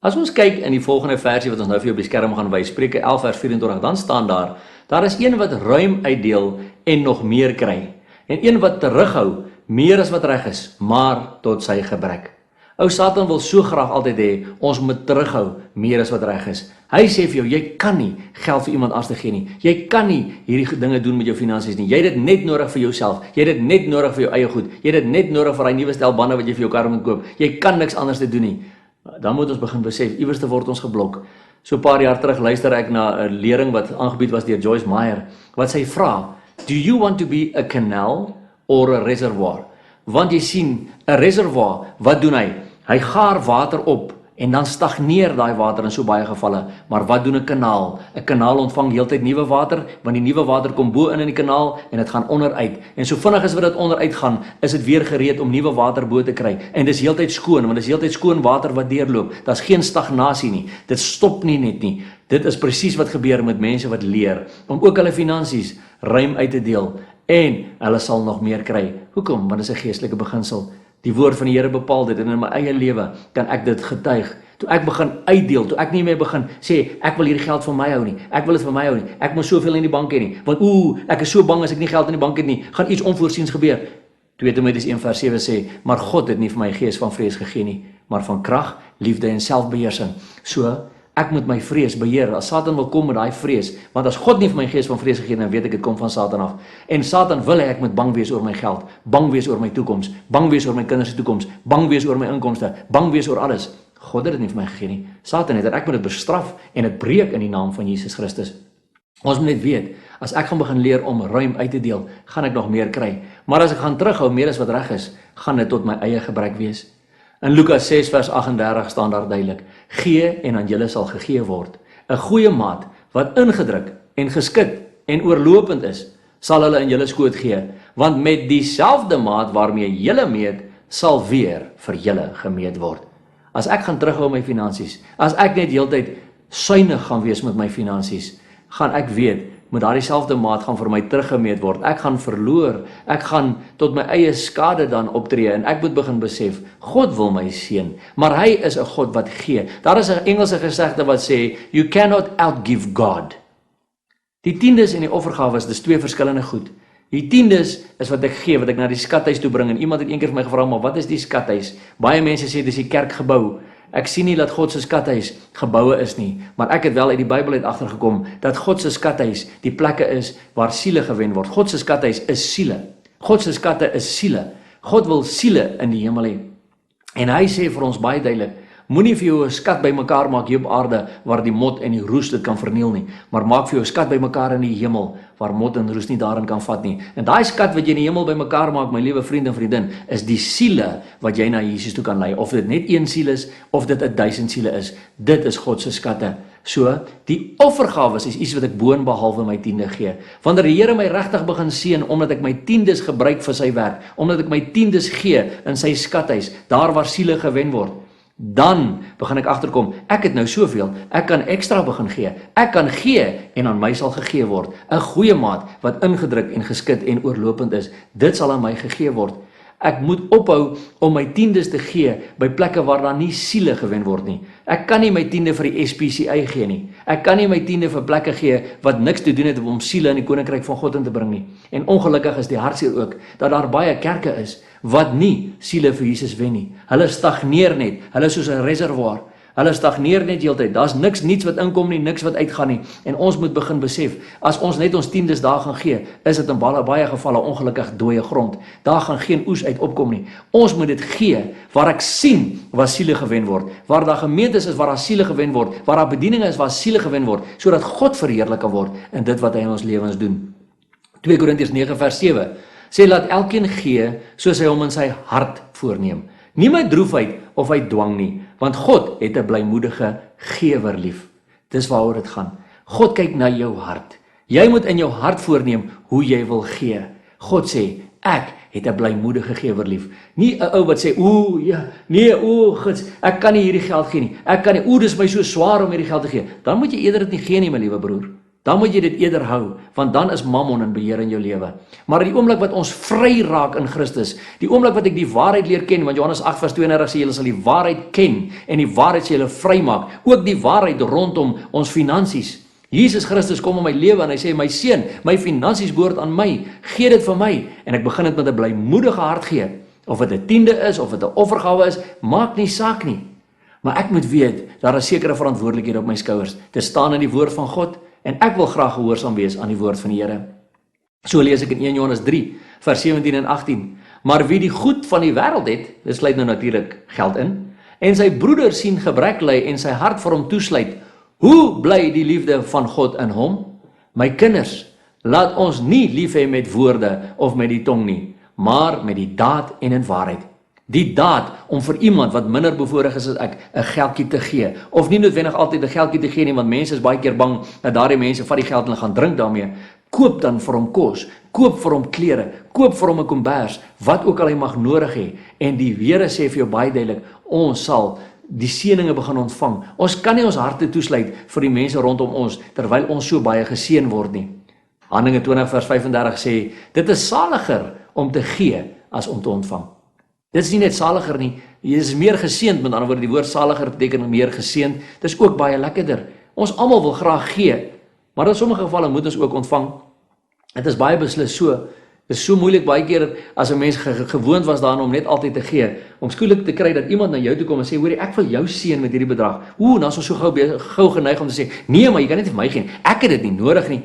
As ons kyk in die volgende versie wat ons nou vir jou op die skerm gaan wys, Spreuke 11 vers 24, dan staan daar is een wat ruim uitdeel en nog meer kry, en een wat terughou, meer as wat reg is, maar tot sy gebrek. Ou Satan wil so graag altyd hê, ons moet terughou, meer as wat reg is. Hy sê vir jou, jy kan nie geld vir iemand anders te gee nie. Jy kan nie hierdie dinge doen met jou finansies nie. Jy het dit net nodig vir jouself. Jy het dit net nodig vir jou eie goed. Jy het dit net nodig vir daai nuwe stel bande wat jy vir jou kar moet koop. Jy kan niks anders te doen nie. Dan moet ons begin besef, iewers te word ons geblok. So 'n paar jaar terug luister ek na 'n lering wat aangebied was deur Joyce Meyer, wat sy vra, do you want to be a canal or a reservoir? Want jy sien, 'n reservoir, wat doen hy? Hy gaar water op en dan stagneer daai water in so baie gevalle. Maar wat doen 'n kanaal? 'n Kanaal ontvang heeltyd nuwe water, want die nuwe water kom bo in die kanaal en dit gaan onderuit. En so vinnig as wat dit onderuit gaan, is dit weer gereed om nuwe water bo te kry. En dis heeltyd skoon, want dis heeltyd skoon water wat deurloop. Daar's geen stagnasie nie. Dit stop nie net nie. Dit is presies wat gebeur met mense wat leer om ook hulle finansies ruim uit te deel, en hulle sal nog meer kry. Hoekom? Want dit is 'n geestelike beginsel. Die woord van die Here bepaal dit, en in my eie lewe kan ek dit getuig. toe ek begin uitdeel, toe ek nie meer begin sê, ek wil hierdie geld vir my hou nie, ek wil dit vir my hou nie, ek moet soveel in die bank hê nie, want ek is so bang as ek nie geld in die bank het nie, gaan iets onvoorsiens gebeur. 2 Timoteus 1:7 sê, maar God het nie vir my gees van vrees gegee nie, maar van krag, liefde en selfbeheersing. So, ek moet my vrees beheer. As Satan wil kom met daai vrees, want as God nie vir my gees van vrees gegee het, dan weet ek dit kom van Satan af. En Satan wil hê ek moet bang wees oor my geld, bang wees oor my toekoms, bang wees oor my kinders se toekoms, bang wees oor my inkomste, bang wees oor alles. God het dit nie vir my gegee nie. Satan het dit, ek moet dit bestraf en dit breek in die naam van Jesus Christus. Ons moet net weet, as ek gaan begin leer om ruim uit te deel, gaan ek nog meer kry. Maar as ek gaan terughou meer as wat reg is, gaan dit tot my eie gebruik wees. In Lukas 6:38 staan daar duidelik, gee en aan julle sal gegee word. 'n Goeie maat wat ingedruk en geskit en oorlopend is, sal hulle in julle skoot gee, want met dieselfde maat waarmee julle meet, sal weer vir julle gemeet word. As ek gaan terughou my finansies, as ek net heeltyd suinig gaan wees met my finansies, gaan ek weet, met daardie selfde maat gaan vir my teruggemeet word. Ek gaan verloor, ek gaan tot my eie skade dan optree en ek moet begin besef, God wil my seën, maar hy is 'n God wat gee. Daar is 'n Engelse gesegde wat sê, you cannot outgive God. Die tiendes en die offergawes, dis 2 verskillende goed. Die tiendes is wat ek gee, wat ek na die skathuis toe bring, en iemand het eendag vir my gevra, maar wat is die skathuis? Baie mense sê dis die kerkgebou. Ek sien nie dat God se skathuis geboue is nie, maar ek het wel uit die Bybel uit agtergekom dat God se skathuis die plekke is waar siele gewen word. God se skathuis is siele. God se skatte is siele. God wil siele in die hemel hê. En hy sê vir ons baie duidelik, moenie vir jou 'n skat bymekaar maak hier op aarde waar die mot en die roes dit kan verniel nie, maar maak vir jou 'n skat bymekaar in die hemel waar mot en roes nie daarin kan vat nie. En daai skat wat jy in die hemel bymekaar maak, my liewe vriend en vriendin, is die siele wat jy na Jesus toe kan lei. Of dit net 1 siel is of dit 1000 siele is, dit is God se skatte. So, die offergawes is iets wat ek boonbehalwe my tiende gee. Wanneer die Here my regtig begin seën omdat ek my tiendes gebruik vir sy werk, omdat ek my tiendes gee in sy skathuis, daar waar siele gewen word, dan begin ek agterkom, ek het nou soveel, ek kan ekstra begin gee. Ek kan gee en aan my sal gegee word. 'n Goeie maat wat ingedruk en geskit en oorlopend is, dit sal aan my gegee word. Ek moet ophou om my tiendes te gee by plekke waar daar nie siele gewen word nie. Ek kan nie my tiende vir die SPCA gee nie. Ek kan nie my tiende vir plekke gee wat niks te doen het om siele in die koninkryk van God in te bring nie. En ongelukkig is die hartseer ook dat daar baie kerke is wat nie siele vir Jesus wen nie. Hulle stagneer net. Hulle is soos 'n reservoir. Hulle stagneer net heeltyd. Daar's niks niets wat inkom nie, niks wat uitgaan nie. En ons moet begin besef, as ons net ons tiendes daar gaan gee, is dit in baie gevalle ongelukkig dooie grond. Daar gaan geen oes uit opkom nie. Ons moet dit gee waar ek sien waar siele gewen word, waar daar gemeentes is waar daar siele gewen word, waar daar bedieninge is waar siele gewen word, sodat God verheerlik kan word in dit wat hy in ons lewens doen. 2 Korintiërs 9:7 sê, laat elkeen gee soos hy hom in sy hart voorneem. Nie met droefheid of uit dwang nie, want God het 'n blymoedige gewer lief. Dis waaroor dit gaan. God kyk na jou hart. Jy moet in jou hart voorneem hoe jy wil gee. God sê, ek het 'n blymoedige gewer lief. Nie 'n ou wat sê, gids, ek kan nie hierdie geld gee nie. Ek kan nie, dis my so swaar om hierdie geld te gee. Dan moet jy eerder dit nie gee nie, my liewe broer. Dan moet jy dit eerder hou, want dan is mammon in beheer in jou lewe. Maar die oomblik wat ons vry raak in Christus, die oomblik wat ek die waarheid leer ken, want Johannes 8:32 sê, julle sal die waarheid ken, en die waarheid sal julle vry maak, ook die waarheid rondom ons finansies. Jesus Christus kom in my lewe en hy sê, my seun, my finansies behoort aan my, gee dit vir my, en ek begin dit met 'n blymoedige hart gee, of dit 'n tiende is, of dit 'n offergawe is, maak nie saak nie. Maar ek moet weet, daar is sekere verantwoordelikhede op my skouers, te staan in die woord van God, en ek wil graag gehoorsaam wees aan die woord van die Here. So lees ek in 1 Johannes 3, vers 17 en 18. Maar wie die goed van die wêreld het, dit sluit nou natuurlik geld in, en sy broeder sien gebrek ly en sy hart vir hom toesluit, hoe bly die liefde van God in hom? My kinders, laat ons nie lief hê met woorde of met die tong nie, maar met die daad en in waarheid. Die daad om vir iemand wat minder bevoorreg is as ek 'n geldjie te gee, of nie noodwendig altyd 'n geldjie te gee nie, want mense is baie keer bang dat daardie mense vat die geld en gaan drink daarmee. Koop dan vir hom kos, koop vir hom klere, koop vir hom 'n kombers, wat ook al hy mag nodig hê. En die Here sê vir jou baie duidelik, ons sal die seëninge begin ontvang. Ons kan nie ons harte toesluit vir die mense rondom ons terwyl ons so baie geseën word nie. Handelinge 20 vers 35 sê, dit is saliger om te gee as om te ontvang. Dit is nie net saliger nie, jy is meer geseënd, met ander woorde, die woord saliger beteken meer geseënd, dit is ook baie lekkerder. Ons almal wil graag gee, maar in sommige gevalle moet ons ook ontvang. Dit is baie beslis so. Dit is so moeilik baie keer as 'n mens gewoond was daaraan om net altyd te gee, om skielik te kry dat iemand na jou toe kom en sê, hoorie, ek wil jou seën met hierdie bedrag. Dan is ons so gou geneig om te sê, nee, maar jy kan net vir my gee, ek het dit nie nodig nie.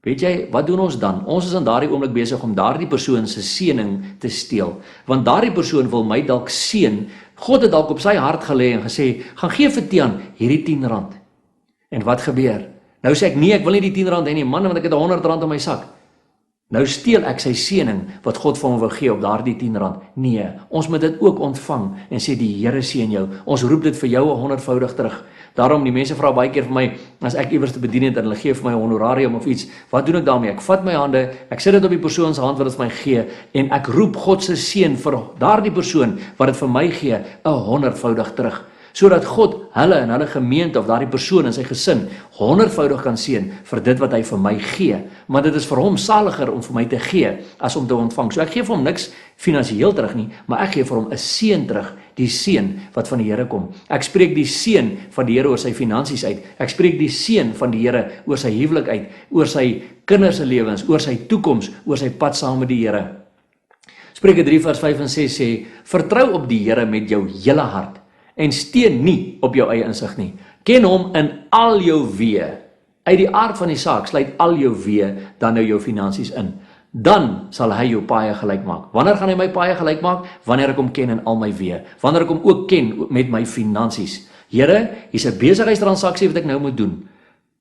Weet jy, wat doen ons dan? Ons is in daardie oomblik besig om daardie persoon se seëning te steel, want daardie persoon wil my dalk seën. God het dalk op sy hart gelê en gesê, gaan gee vir Tiaan hierdie R10. En wat gebeur? Nou sê ek, nee, ek wil nie die R10 hê nie, man, want ek het R100 in my sak. Nou steel ek sy seëning wat God vir hom wil gee op daardie R10. Nee, ons moet dit ook ontvang en sê die Here seën jou. Ons roep dit vir jou 100voudig terug. Daarom die mense vra baie keer vir my, as ek iewers te bedien het en hulle gee vir my 'n honorarium of iets, wat doen ek daarmee? Ek vat my hande, ek sit dit op die persoon se hand wat dit vir my gee en ek roep God se seën vir daardie persoon wat dit vir my gee 100voudig terug. Sodat God hulle en hulle gemeente of daardie persoon en sy gesin 100voudig kan seën vir dit wat hy vir my gee. Maar dit is vir hom saliger om vir my te gee as om te ontvang. So ek gee vir hom niks finansiëel terug nie, maar ek gee vir hom 'n seën terug, die seën wat van die Here kom. Ek spreek die seën van die Here oor sy finansies uit. Ek spreek die seën van die Here oor sy huwelik uit, oor sy kinders se lewens, oor sy toekoms, oor sy pad saam met die Here. Spreuke 3 vers 5 en 6 sê, vertrou op die Here met jou hele hart en steun nie op jou eie insig nie. Ken hom in al jou weë. Uit die aard van die saak sluit al jou weë dan nou jou finansies in. Dan sal hy jou paaie gelyk maak. Wanneer gaan hy my paaie gelyk maak? Wanneer ek hom ken in al my weë. Wanneer ek hom ook ken met my finansies. Here, hier's 'n besigheidstransaksie wat ek nou moet doen.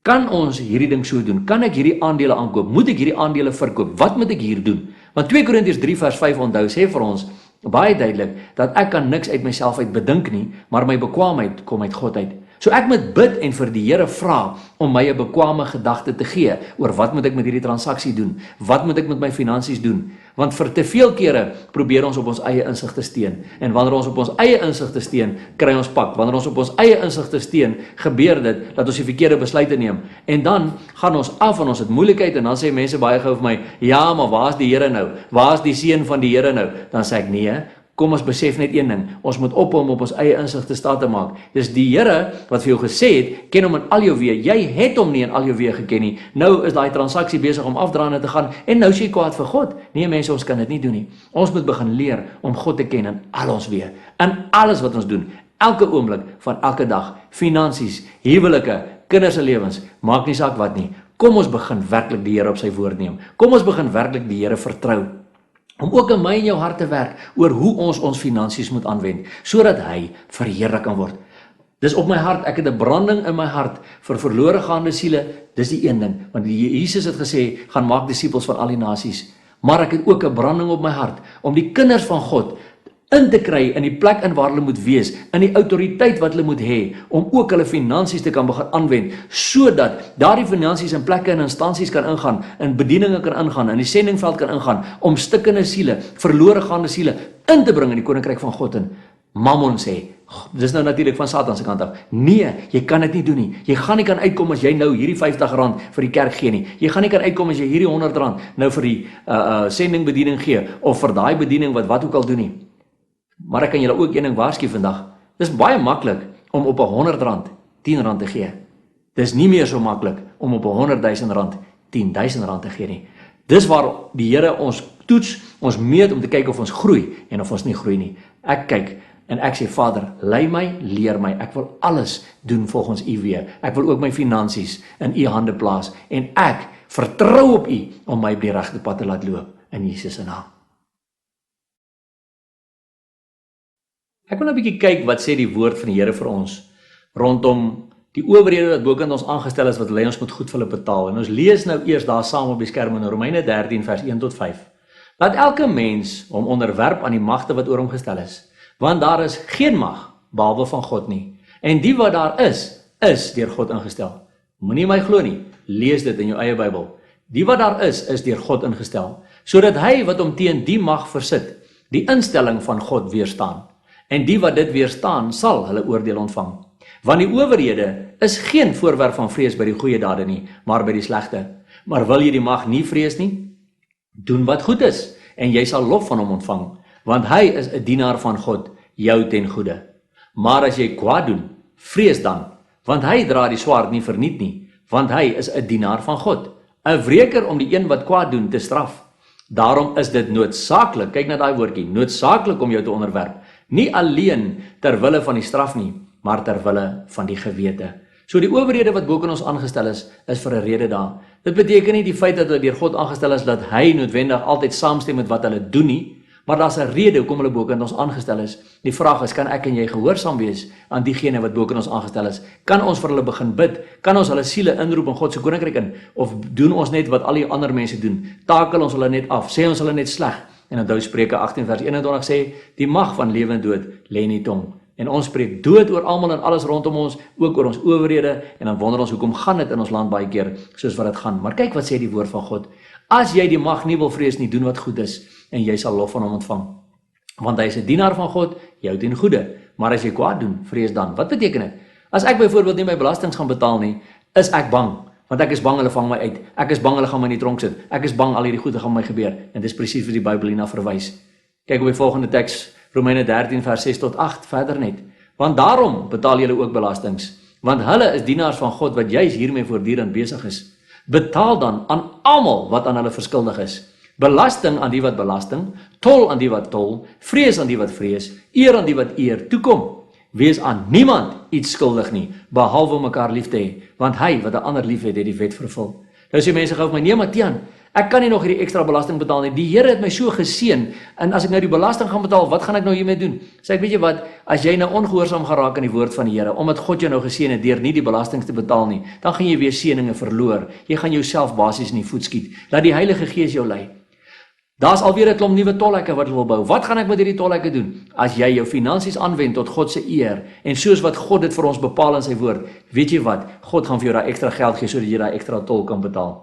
Kan ons hierdie ding so doen? Kan ek hierdie aandele aankoop? Moet ek hierdie aandele verkoop? Wat moet ek hier doen? Want 2 Korintiërs 3 vers 5 onthou sê vir ons baie duidelik dat ek kan niks uit myself uit bedink nie, maar my bekwaamheid kom uit God uit. So ek moet bid en vir die Here vra om my 'n bekwame gedagte te gee oor wat moet ek met hierdie transaksie doen? Wat moet ek met my finansies doen? Want vir te veel kere probeer ons op ons eie insig te steun. En wanneer ons op ons eie insig te steun, kry ons pak. Wanneer ons op ons eie insig te steun, gebeur dit dat ons die verkeerde besluite neem. En dan gaan ons af en ons het moeilikheid en dan sê mense baie gou vir my, ja, maar waar is die Here nou? Waar is die seën van die Here nou? Dan sê ek, nee, kom ons besef net een ding, ons moet ophou om op ons eie insig te staat te maak. Dis die Here wat vir jou gesê het, ken hom in al jou weë. Jy het hom nie in al jou weë geken nie. Nou is daai transaksie besig om afdraande te gaan en nou sê jy kwaad vir God. Nee mense, ons kan dit nie doen nie. Ons moet begin leer om God te ken in al ons weë, in alles wat ons doen, elke oomblik van elke dag, finansies, huwelike, kinders se lewens, maak nie saak wat nie. Kom ons begin werklik die Here op sy woord neem. Kom ons begin werklik die Here vertrou. Om ook in my en jou hart te werk oor hoe ons finansies moet aanwend, sodat hy verheerlik kan word. Dis op my hart, ek het 'n branding in my hart vir verlore gaande siele, dis die een ding, want Jesus het gesê, gaan maak disippels van al die nasies, maar ek het ook 'n branding op my hart, om die kinders van God in te kry in die plek in waar hulle moet wees, in die autoriteit wat hulle moet hê, om ook hulle finansies te kan begin aanwend, sodat daardie finansies in plekke en instansies kan ingaan, in bedieninge kan ingaan, in die sendingveld kan ingaan, om stikkende siele, verlore gaande siele, in te bring in die koninkryk van God in. Mammon sê, dis nou natuurlik van Satan se kant af, nee, jy kan dit nie doen nie, jy gaan nie kan uitkom as jy nou hierdie R50 vir die kerk gee nie, jy gaan nie kan uitkom as jy hierdie R100 nou vir die sendingbediening gee, of vir daai bediening wat ook al doen nie. Maar ek kan julle ook een ding waarsku vandag. Dis baie maklik om op 'n R100 R10 te gee. Dis nie meer so maklik om op 'n R100,000 R10,000 te gee nie. Dis waar die Here ons toets, ons meet om te kyk of ons groei en of ons nie groei nie. Ek kyk en ek sê, Vader, lei my, leer my. Ek wil alles doen volgens U weë. Ek wil ook my finansies in U hande plaas en ek vertrou op U om my op die regte pad te laat loop in Jesus se naam. Ek wil 'n bietjie kyk wat sê die woord van die Here vir ons rondom die owerhede wat bokant ons aangestel is wat hulle ons moet goed vir hulle betaal. En ons lees nou eers daar saam op die skerm in Romeine 13 vers 1 tot 5. Laat elke mens hom onderwerp aan die magte wat oor hom gestel is, want daar is geen mag behalwe van God nie. En die wat daar is deur God ingestel. Moenie my glo nie, lees dit in jou eie Bybel. Die wat daar is deur God ingestel, sodat hy wat hom teen die mag versit, die instelling van God weerstaan. En die wat dit weerstaan, sal hulle oordeel ontvang. Want die owerhede is geen voorwerp van vrees by die goeie dade nie, maar by die slegte. Maar wil jy die mag nie vrees nie? Doen wat goed is, en jy sal lof van hom ontvang. want hy is 'n dienaar van God, jou ten goeie. Maar as jy kwaad doen, vrees dan, want hy dra die swaard nie verniet nie, want hy is 'n dienaar van God, 'n wreker om die een wat kwaad doen te straf. Daarom is dit noodsaaklik, kyk na daai woordjie, noodsaaklik om jou te onderwerp, nie alleen ter wille van die straf nie, maar ter wille van die gewete. So die owerhede wat bo kan ons aangestel is vir 'n rede daar. Dit beteken nie die feit dat hulle deur God aangestel is, dat hy noodwendig altyd saamstem met wat hulle doen nie, maar daar's 'n rede hoekom hulle bo kan ons aangestel is. Die vraag is, kan ek en jy gehoorsaam wees aan diegene wat bo kan ons aangestel is? Kan ons vir hulle begin bid? Kan ons hulle siele inroep in God se koninkryk in? Of doen ons net wat al die ander mense doen? Takel ons hulle net af? Sê ons hulle net sleg? En onthou Spreuke 18 vers 21 sê, die mag van lewe en dood lê in die tong. En ons spreek dood oor almal en alles rondom ons, ook oor ons owerhede, en dan wonder ons hoekom gaan dit in ons land baie keer soos wat dit gaan. Maar kyk wat sê die woord van God. As jy die mag nie wil vrees nie, doen wat goed is, en jy sal lof van hom ontvang. Want hy is 'n dienaar van God, jou ten goeie. Maar as jy kwaad doen, vrees dan. Wat beteken dit? As ek byvoorbeeld nie my belastings gaan betaal nie, is ek bang. Want ek is bang hulle vang my uit. Ek is bang hulle gaan my in die tronk sit. Ek is bang al hierdie goede gaan my gebeur. En dis presies wat die Bybel hierna verwys. Kyk op die volgende teks, Romeine 13 vers 6 tot 8, verder net. Want daarom betaal julle ook belastings, want hulle is dienaars van God wat juis hiermee voortdurend besig is. Betaal dan aan almal wat aan hulle verskuldig is. Belasting aan die wat belasting, tol aan die wat tol, vrees aan die wat vrees, eer aan die wat eer toekom. Wees aan niemand iets skuldig nie, behalwe om mekaar lief te hê, want hy wat 'n ander lief het, het die wet vervul. Nou sê mense gou vir my, nee Matian, ek kan nie nog hierdie ekstra belasting betaal nie. Die Here het my so geseën, en as ek nou die belasting gaan betaal, wat gaan ek nou hiermee doen? Sê ek, weet jy wat, as jy nou ongehoorsaam geraak aan die woord van die Here, omdat God jou nou geseën het deur nie die belastings te betaal nie, dan gaan jy weer seëninge verloor. Jy gaan jouself basies in die voet skiet. Laat die Heilige Gees jou lei. Daar's alweer 'n klomp nuwe tolhekke wat hulle wil bou. Wat gaan ek met hierdie tolhekke doen? As jy jou finansies aanwend tot God se eer, en soos wat God dit vir ons bepaal in sy woord, weet jy wat? God gaan vir jou daai ekstra geld gee sodat jy daai ekstra tol kan betaal.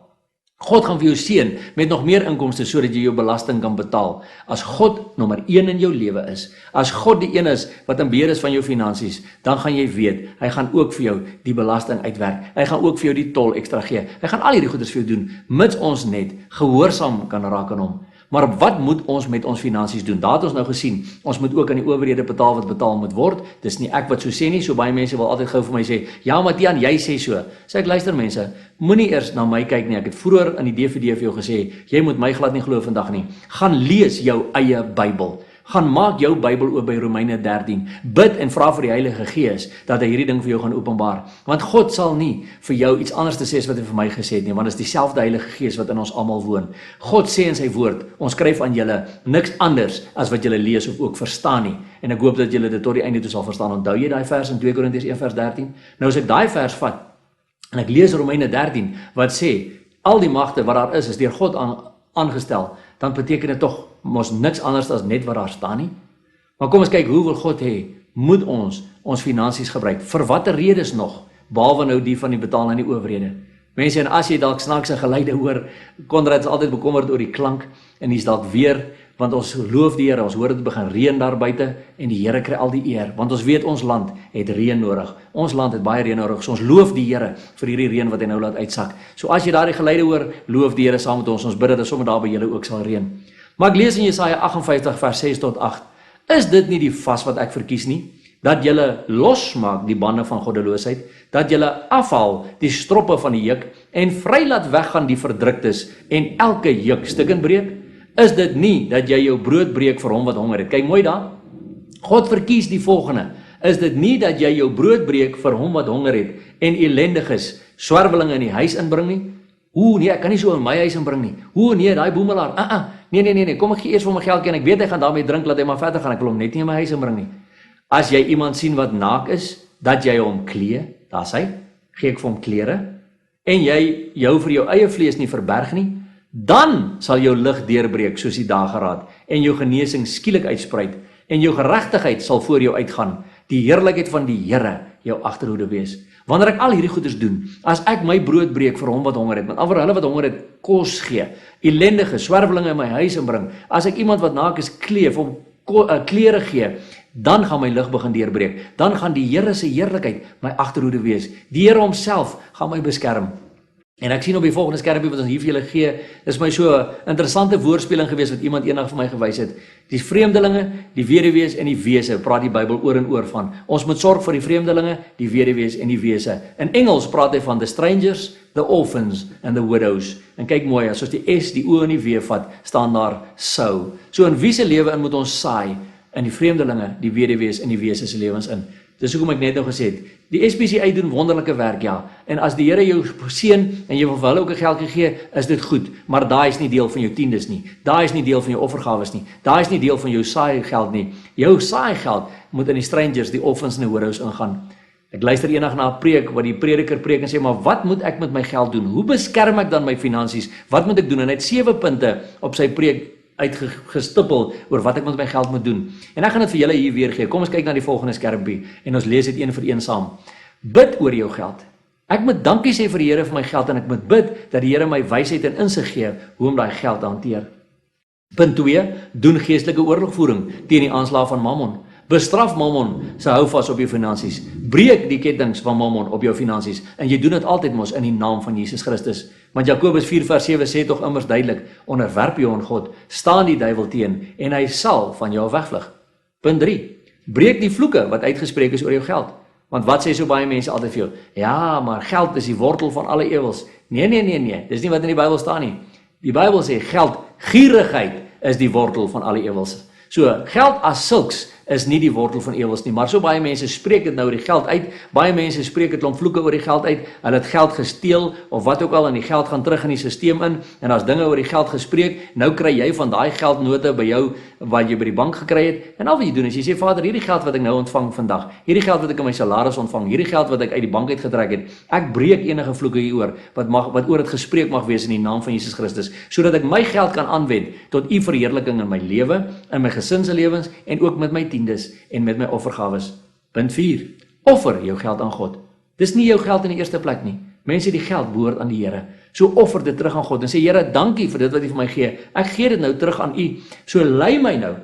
God gaan vir jou seën met nog meer inkomste sodat jy jou belasting kan betaal. As God nommer 1 in jou lewe is, as God die een is wat in beheer is van jou finansies, dan gaan jy weet, hy gaan ook vir jou die belasting uitwerk. Hy gaan ook vir jou die tol ekstra gee. Hy gaan al hierdie goeders vir jou doen, mits ons net gehoorsaam kan raak aan hom. Maar wat moet ons met ons finansies doen? Daar het ons nou gesien, ons moet ook aan die owerhede betaal wat betaal moet word. Dis nie ek wat so sê nie, so baie mense wil altyd gou vir my sê, ja Matian, jy sê so. Sê ek, luister mense, moenie eers na my kyk nie. Ek het vroeër in die DVD vir jou gesê, jy moet my glad nie glo vandag nie. Gaan lees jou eie Bybel. Gaan maak jou Bybel oop by Romeine 13. Bid en vra vir die Heilige Gees dat hy hierdie ding vir jou gaan openbaar. Want God sal nie vir jou iets anders te sê as wat hy vir my gesê het nie, want dit is dieselfde Heilige Gees wat in ons almal woon. God sê in sy woord, ons skryf aan julle niks anders as wat julle lees of ook verstaan nie. En ek hoop dat julle dit tot die einde toe sal verstaan. Onthou jy daai vers in 2 Korintiërs 1 vers 13? Nou as ek daai vers vat en ek lees Romeine 13 wat sê, al die magte wat daar is deur God aangestel, dan beteken dit tog mos niks anders as net wat daar staan nie. Maar kom ons kyk, hoe wil God hê, moet ons finansies gebruik? Vir watter redes nog? Behalwe nou die van die betaal aan die owerhede. Mense, en as jy dalk snaakse geluide hoor, Konrad is altyd bekommerd oor die klank, en hy's dalk weer, want ons loof die Here, ons hoor dit begin reën daar buite, en die Here kry al die eer, want ons weet ons land het reën nodig. Ons land het baie reën nodig, so ons loof die Here vir hierdie reën wat hy nou laat uitsak. So as jy daardie geluide hoor, loof die Here saam met ons bid dat dit sommer daar by julle ook sal reën. Maar ek lees in Jesaja 58 vers 6 tot 8, is dit nie die vas wat ek verkies nie? Dat julle losmaak die bande van goddeloosheid, dat julle afhaal die stroppe van die juk, en vry laat weggaan die verdruktes, en elke juk stukken breek? Is dit nie dat jy jou brood breek vir hom wat honger het? Kyk mooi daar, God verkies die volgende, is dit nie dat jy jou brood breek vir hom wat honger het, en elendiges, swerwelinge in die huis inbring nie? Nee, ek kan nie so in my huis inbring nie. Nee, daai boemelaar, nee, kom ek gee eers vir my geld en ek weet hy gaan daarmee drink, laat hy maar verder gaan, ek wil hom net nie in my huis inbring nie. As jy iemand sien wat naak is, dat jy hom klee, daar's hy, gee ek vir hom klere, en jy jou vir jou eie vlees nie verberg nie, dan sal jou lig deurbreek soos die dageraad, en jou genesing skielik uitspruit, en jou geregtigheid sal voor jou uitgaan, die heerlikheid van die Here jou agterhoede wees. Wanneer ek al hierdie goeders doen, as ek my brood breek vir hom wat honger het, want al vir hulle wat honger het, kos gee, elendige swerwelinge in my huis inbring, as ek iemand wat naak is kleef, om klere gee, dan gaan my lig begin deurbreek, dan gaan die Here se heerlikheid my agterhoede wees, die Here homself gaan my beskerm. En ek sien op die volgende skermpie wat ons hier vir julle gee, is my so 'n interessante woordspeling gewees wat iemand eendag vir my gewys het. Die vreemdelinge, die weduwees en die wese, praat die Bybel oor en oor van. Ons moet sorg vir die vreemdelinge, die weduwees en die wese. In Engels praat hy van the strangers, the orphans and the widows. En kyk mooi, as ons die S, die O en die W vat, staan daar sou. So in wie se lewe in moet ons saai? In die vreemdelinge, die weduwees en die wese se lewens in. Dis hoekom ek net nou gesê het, die SPCA doen wonderlike werk, ja. En as die Here jou seën en jy wil vir hulle ook 'n geldjie gee, is dit goed, maar daai is nie deel van jou tiendes nie. Daai is nie deel van jou offergawes nie. Daai is nie deel van jou saai geld nie. Jou saai geld moet in die strangers, die orphans en die widows ingaan. Ek luister eendag na 'n preek waar die prediker preek en sê, maar wat moet ek met my geld doen? Hoe beskerm ek dan my finansies? Wat moet ek doen? En hy het 7 punte op sy preek uitgestippel oor wat ek met my geld moet doen. En ek gaan dit vir julle hier weer gee. Kom ons kyk na die volgende skermpie en ons lees dit een vir een saam. Bid oor jou geld. Ek moet dankie sê vir die Here vir my geld en ek moet bid dat die Here my wysheid en insig gee hoe om daai geld te hanteer. Punt 2, doen geestelike oorlogvoering teen die aanslag van Mammon. Bestraf Mammon se hou vas op jou finansies. Breek die kettinge van Mammon op jou finansies en jy doen dit altyd mos in die naam van Jesus Christus. Want Jakobus 4:7 sê tog immers duidelik, onderwerp jou aan God, staan die duiwel teen en hy sal van jou wegvlug. Punt 3, breek die vloeke wat uitgespreek is oor jou geld. Want wat sê so baie mense altyd vir jou? Ja, maar geld is die wortel van alle ewels. Nee, dis nie wat in die Bybel staan nie. Die Bybel sê geldgierigheid is die wortel van alle ewels. So, geld as sulks is nie die wortel van ewels nie, maar so baie mense spreek dit nou oor die geld uit, baie mense spreek dit klomp vloeke oor die geld uit, hulle het geld gesteel, of wat ook al, en die geld gaan terug in die sisteem in, en as dinge oor die geld gespreek, nou kry jy van daai geldnote by jou, wat jy by die bank gekry het, en al wat jy doen is, jy sê, Vader, hierdie geld wat ek nou ontvang vandag, hierdie geld wat ek in my salaris ontvang, hierdie geld wat ek uit die bank uitgetrek het, ek breek enige vloeke hieroor, wat oor het gespreek mag wees in die naam van Jesus Christus, sodat ek my geld kan aanwend, tot u verheerliking in my lewe, in my gesinslewens, en ook met my tiendes, en met my offergawes. Punt 4, offer jou geld aan God. Dis nie jou geld in die eerste plek nie. Mense, die geld behoort aan die Here. So offer dit terug aan God en sê, Here, dankie vir dit wat u vir my gee. Ek gee dit nou terug aan u. So lei my nou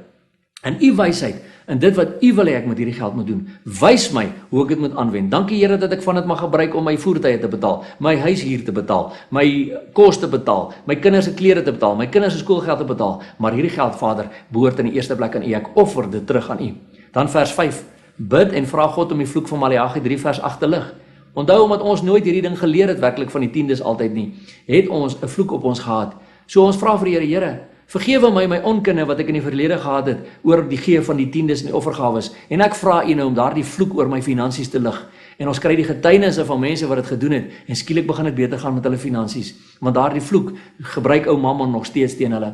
in u wysheid, en dit wat u wil hê ek met hierdie geld moet doen. Wys my hoe ek dit moet aanwend. Dankie Here dat ek van dit mag gebruik om my voertuie te betaal, my huishuur te betaal, my kos te betaal, my kinders se klere te betaal, my kinders se skoolgeld te betaal. Maar hierdie geld, Vader, behoort in die eerste plek aan u. Ek offer dit terug aan u. Dan vers 5, bid en vra God om die vloek van Maleagi 3 vers 8 te lig. Onthou, omdat ons nooit hierdie ding geleer het, werklik van die tiendes altyd nie, het ons 'n vloek op ons gehad. So ons vra vir die Here, Here, vergewe my onkunde wat ek in die verlede gehad het, oor die gee van die tiendes en die offergawes, en ek vra u nou om daardie vloek oor my finansies te lig, en ons kry die getuienisse van mense wat dit gedoen het, en skielik begin dit beter gaan met hulle finansies, want daardie vloek gebruik ou Mammon nog steeds teen hulle.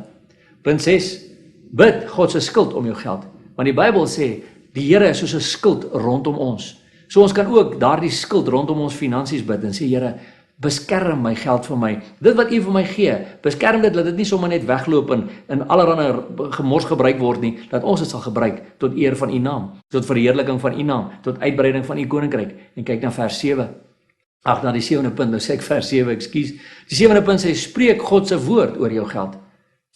Punt 6, bid God se skild om jou geld, want die Bybel sê, die Here is soos 'n skild rondom ons. So ons kan ook daardie skild rondom ons finansies bid en sê, Here, beskerm my geld vir my. Dit wat u vir my gee, beskerm dit, dat dit nie sommer net wegloop en in allerlei gemors gebruik word nie, dat ons dit sal gebruik tot eer van u naam, tot verheerliking van u naam, tot uitbreiding van u koninkryk. En kyk na vers 7. Ag, na die 7de punt, nou sê ek vers 7, ekskuus. Die 7de punt sê, spreek God se woord oor jou geld.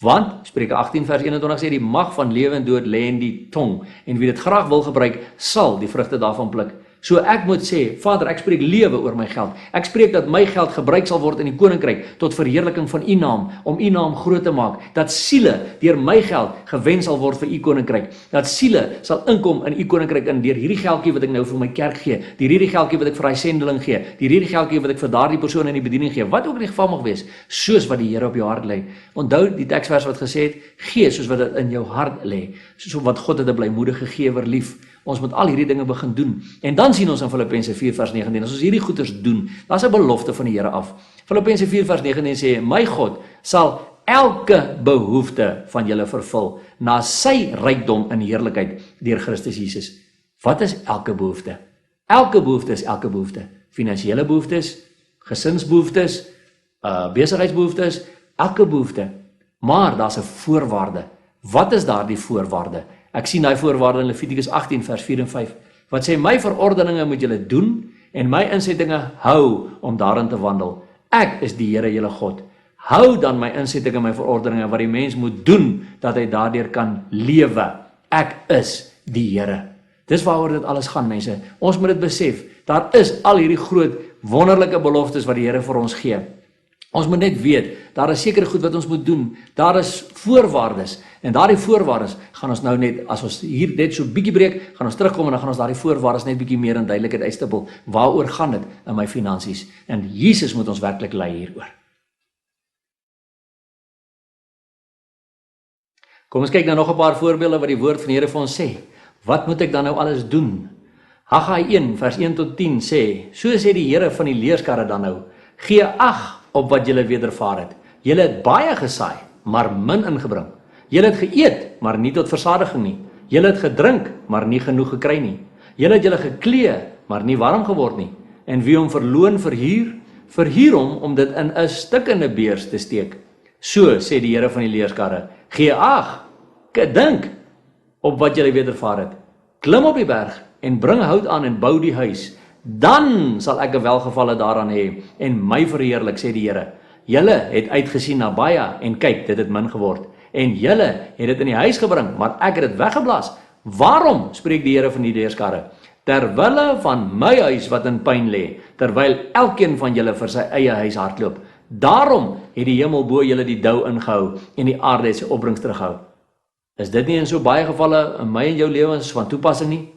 Want, Spreuke 18 vers 21 sê, die mag van lewe en dood lê in die tong, en wie dit graag wil gebruik, sal die vrugte daarvan pluk. So ek moet sê, Vader, ek spreek lewe oor my geld. Ek spreek dat my geld gebruik sal word in die koninkryk tot verheerliking van u naam, om u naam groot te maak. Dat siele deur my geld gewen sal word vir u koninkryk. Dat siele sal inkom in u koninkryk in deur hierdie geldjie wat ek nou vir my kerk gee, deur hierdie geldjie wat ek vir hy sendeling gee, deur hierdie geldjie wat ek vir daardie persoon in die bediening gee, wat ook in die geval mag wees, soos wat die Here op jou hart lê. Onthou die teksvers wat gesê het, gee soos wat dit in jou hart lê, soos wat God het 'n blymoedige gewer lief. Ons moet al hierdie dinge begin doen. En dan sien ons in Filippense 4 vers 19, as ons hierdie goeders doen, dan is 'n belofte van die Here af. Filippense 4 vers 19 sê, my God sal elke behoefte van julle vervul, na sy rykdom in heerlikheid deur Christus Jesus. Wat is elke behoefte? Elke behoefte is elke behoefte. Finansiële behoeftes, gesinsbehoeftes, besigheidsbehoeftes, elke behoefte. Maar daar's 'n voorwaarde. Wat is daardie voorwaarde? Ek sien daai voorwaarde in Levitikus 18 vers 4 en 5, wat sê, my verordeninge moet julle doen, en my insettinge hou om daarin te wandel. Ek is die Here julle God. Hou dan my insettinge en my verordeninge, wat die mens moet doen, dat hy daardeur kan lewe. Ek is die Here. Dis waaroor dit alles gaan, mense. Ons moet dit besef, daar is al hierdie groot, wonderlike beloftes wat die Here vir ons gee. Ons moet net weet, daar is sekere goed wat ons moet doen, daar is voorwaardes, en daardie voorwaardes gaan ons nou net, as ons hier net so bietjie breek, gaan ons terugkom en dan gaan ons daardie voorwaardes net bietjie meer in duidelikheid uitstippel. Waaroor gaan dit in my finansies? En Jesus moet ons werklik lei hieroor. Kom ons kyk nou nog 'n paar voorbeelde wat die woord van die Here vir ons sê. Wat moet ek dan nou alles doen? Haggai 1 vers 1 tot 10 sê, so sê die Here van die leerskarre dan nou, gee ag op wat julle wedervaar het. Julle het baie gesaai, maar min ingebring. Julle het geëet, maar nie tot versadiging nie. Julle het gedrink, maar nie genoeg gekry nie. Julle het julle geklee, maar nie warm geword nie. En wie hom verloon verhuur hom om dit in 'n stikkende beurs te steek. So sê die Here van die leerskarre, gee ag, dink op wat julle wedervaar het. Klim op die berg en bring hout aan en bou die huis. Dan sal ek 'n welgevalle daaraan hê en my verheerlik, sê die Here. Julle het uitgesien na baie en kyk, dit het min geword. En julle het dit in die huis gebring, maar ek het dit weggeblaas. Waarom, spreek die Here van die leerskarre? Terwille van my huis wat in pyn lê, terwyl elkeen van julle vir sy eie huis hardloop. Daarom het die hemel bo julle die dou ingehou en die aarde het sy opbrengs terughou. Is dit nie in so baie gevalle in my en jou lewens van toepassing nie?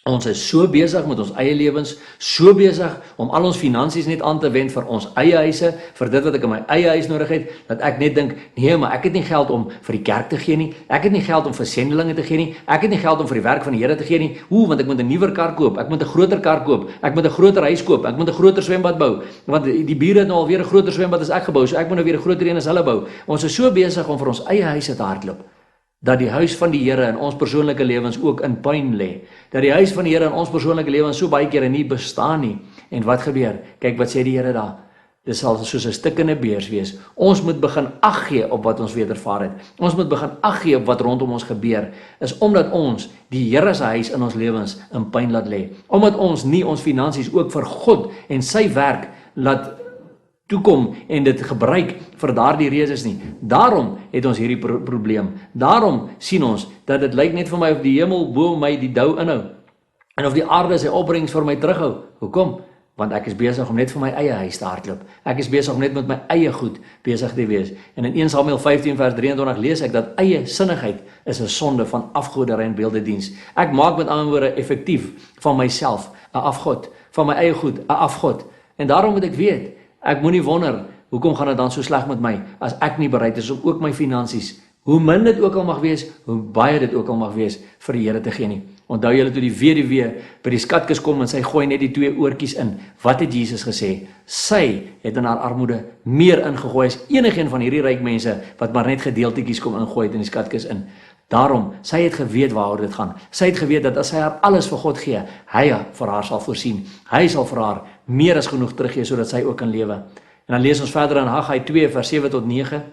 Ons is so besig met ons eie lewens, so besig om al ons finansies net aan te wend vir ons eie huise, vir dit wat ek in my eie huis nodig het, dat ek net dink, nee, maar ek het nie geld om vir die kerk te gee nie, ek het nie geld om vir sendelinge te gee nie, ek het nie geld om vir die werk van die Here te gee nie, want ek moet 'n nuwer kar koop, ek moet 'n groter kar koop, ek moet 'n groter huis koop, ek moet 'n groter swembad bou, want die bure het nou alweer 'n groter swembad as ek gebou, so ek moet nou weer 'n groter een as hulle bou. Ons is so besig om vir ons eie huise te hardloop, dat die huis van die Here in ons persoonlike lewens ook in pyn lê. Dat die huis van die Here in ons persoonlike lewens so baie kere nie bestaan nie. En wat gebeur? Kyk wat sê die Here daar. Dit sal soos 'n stikkende beurs wees. Ons moet begin ag gee op wat ons wedervaar het. Ons moet begin ag gee op wat rondom ons gebeur. Is omdat ons die Here se huis in ons lewens in pyn laat lê. Omdat ons nie ons finansies ook vir God en sy werk laat toekom en dit gebruik vir daardie redes nie. Daarom het ons hierdie probleem. Daarom sien ons dat dit lyk net vir my of die hemel bo my die dou inhou en of die aarde sy opbrengs vir my terughou. Hoekom? Want ek is besig om net vir my eie huis te hardloop. Ek is besig om net met my eie goed besig te wees. En in 1 Samuel 15 vers 23 lees ek dat eie sinnigheid is 'n sonde van afgoderry en beeldediens. Ek maak met ander woorde effektief van myself 'n afgod, van my eie goed 'n afgod. En daarom moet ek weet, ek moenie wonder, hoekom gaan dit dan so sleg met my, as ek nie bereid is om ook my finansies, hoe min dit ook al mag wees, hoe baie dit ook al mag wees, vir die Here te gee nie. Onthou julle toe die weduwee by die skatkis kom en sy gooi net die 2 oortjies in. Wat het Jesus gesê? Sy het in haar armoede meer ingegooi as enigeen van hierdie ryk mense, wat maar net gedeeltetjies kom ingooi het in die skatkis in. Daarom, sy het geweet waaroor dit gaan. Sy het geweet dat as sy haar alles vir God gee, hy vir haar sal voorsien. Hy sal vir haar meer as genoeg teruggee, sodat sy ook kan lewe. En dan lees ons verder in Haggai 2 vers 7 tot 9.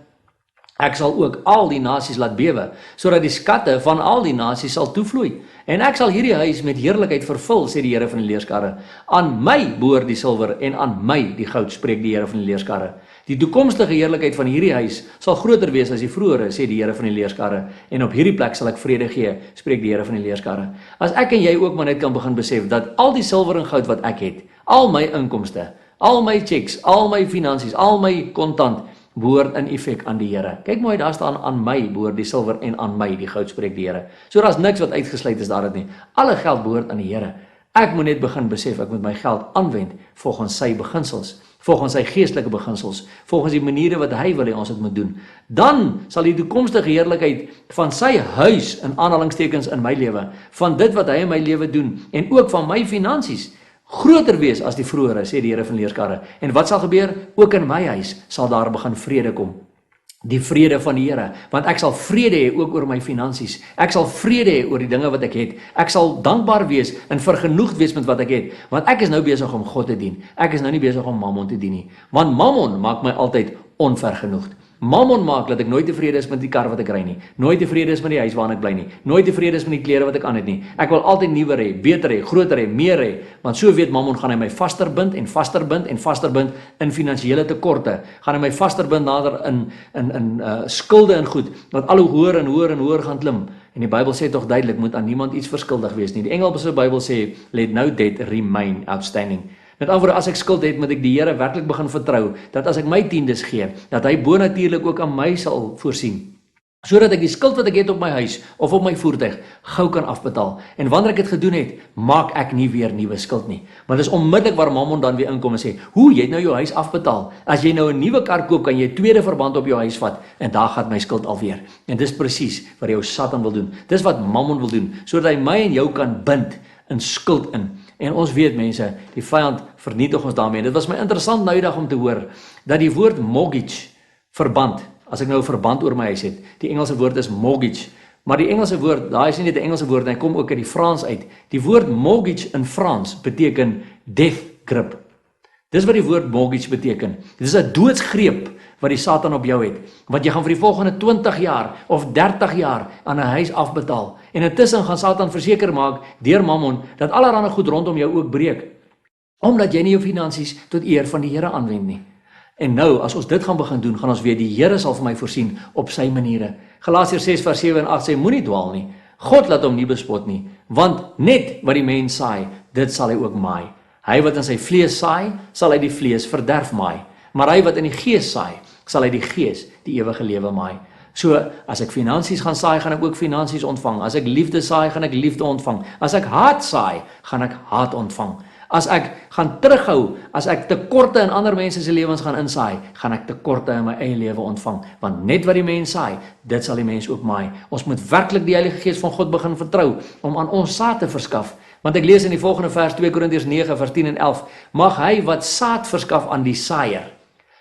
Ek sal ook al die nasies laat bewe, sodat die skatte van al die nasies sal toevloei. En ek sal hierdie huis met heerlikheid vervul, sê die Here van die leerskarre. Aan my behoort die silwer en aan my die goud, spreek die Here van die leerskarre. Die toekomstige heerlikheid van hierdie huis sal groter wees as die vroeëre, sê die Here van die leerskarre. En op hierdie plek sal ek vrede gee, spreek die Here van die leerskarre. As ek en jy ook maar net kan begin besef dat al die silwer en goud wat ek het, al my inkomste, al my checks, al my finansies, al my kontant, behoort in effek aan die Here. Kyk mooi, daar staan aan my behoort die silwer en aan my die goud, spreek die Here. So daar's niks wat uitgesluit is daar dit nie. Alle geld behoort aan die Here. Ek moet net begin besef, ek moet my geld aanwend volgens sy beginsels, volgens sy geestelike beginsels, volgens die maniere wat hy wil hê ons dit moet doen. Dan sal die toekomstige heerlikheid van sy huis, in aanhalingstekens in my lewe, van dit wat hy in my lewe doen, en ook van my finansies, groter wees as die vroeëre, sê die Here van die leerskarre. En wat sal gebeur? Ook in my huis sal daar begin vrede kom. Die vrede van die Here, want ek sal vrede hê ook oor my finansies. Ek sal vrede hê oor die dinge wat ek het. Ek sal dankbaar wees en vergenoegd wees met wat ek het, want ek is nou besig om God te dien. Ek is nou nie besig om Mammon te dien nie, want Mammon maak my altyd onvergenoegd. Mammon maak dat ek nooit tevrede is met die kar wat ek ry nie, nooit tevrede is met die huis waarin ek bly nie, nooit tevrede is met die klere wat ek aan het nie. Ek wil altyd nuwer hê, beter hê, groter hê, meer hê, want so weet Mammon gaan hy my vaster bind en vaster bind en vaster bind in finansiële tekorte, gaan hy my vaster bind nader in skulde en goed, wat al hoe hoër en hoër en hoër gaan klim. En die Bybel sê tog duidelik, moet aan niemand iets verskuldig wees nie. Die Engelse Bybel sê, let no debt remain outstanding. Met ander woorde, as ek skuld het, moet ek die Here werklik begin vertrou, dat as ek my tiendes gee, dat hy bonatuurlik ook aan my sal voorsien, sodat ek die skuld wat ek het op my huis of op my voertuig gou kan afbetaal. En wanneer ek dit gedoen het, maak ek nie weer nuwe skuld nie. Maar dis onmiddellik waar Mammon dan weer inkom en sê, hoe, jy het nou jou huis afbetaal. As jy nou 'n nuwe kar koop, kan jy 'n tweede verband op jou huis vat en daar gaan my skuld alweer. En dis presies wat jou Satan wil doen. Dis wat Mammon wil doen, sodat hy my en jou kan bind in skuld in. En ons weet mense, die vyand vernietig ons daarmee. En dit was my interessant nou die dag om te hoor dat die woord mortgage, verband, as ek nou 'n verband oor my huis het, die Engelse woord is mortgage, maar die Engelse woord, daai is nie net 'n Engelse woord, hy kom ook uit die Frans uit. Die woord mortgage in Frans beteken death grip. Dis wat die woord mortgage beteken. Dit is 'n doodsgreep wat die Satan op jou het, want jy gaan vir die volgende 20 jaar of 30 jaar aan 'n huis afbetaal. En intussen gaan Satan verseker maak deur Mammon dat allerlei goed rondom jou ook breek, omdat jy nie jou finansies tot eer van die Here aanwend nie. En nou, as ons dit gaan begin doen, gaan ons weet die Here sal vir my voorsien op sy maniere. Galasiërs 6 vers 7 en 8 sê, moenie dwaal nie. God laat hom nie bespot nie, want net wat die mens saai, dit sal hy ook maai. Hy wat in sy vlees saai, sal hy die vlees verderf maai. Maar hy wat in die gees saai, sal hy die gees die ewige lewe maai. So, as ek finansies gaan saai, gaan ek ook finansies ontvang. As ek liefde saai, gaan ek liefde ontvang. As ek haat saai, gaan ek haat ontvang. As ek gaan terughou, as ek tekorte in ander mense se lewens gaan insaai, gaan ek tekorte in my eie lewe ontvang. Want net wat die mens saai, dit sal die mens ook maai. Ons moet werklik die Heilige Gees van God begin vertrou, om aan ons saad te verskaf. Want ek lees in die volgende vers 2 Korintiërs 9 vers 10 en 11, mag hy wat saad verskaf aan die saaier.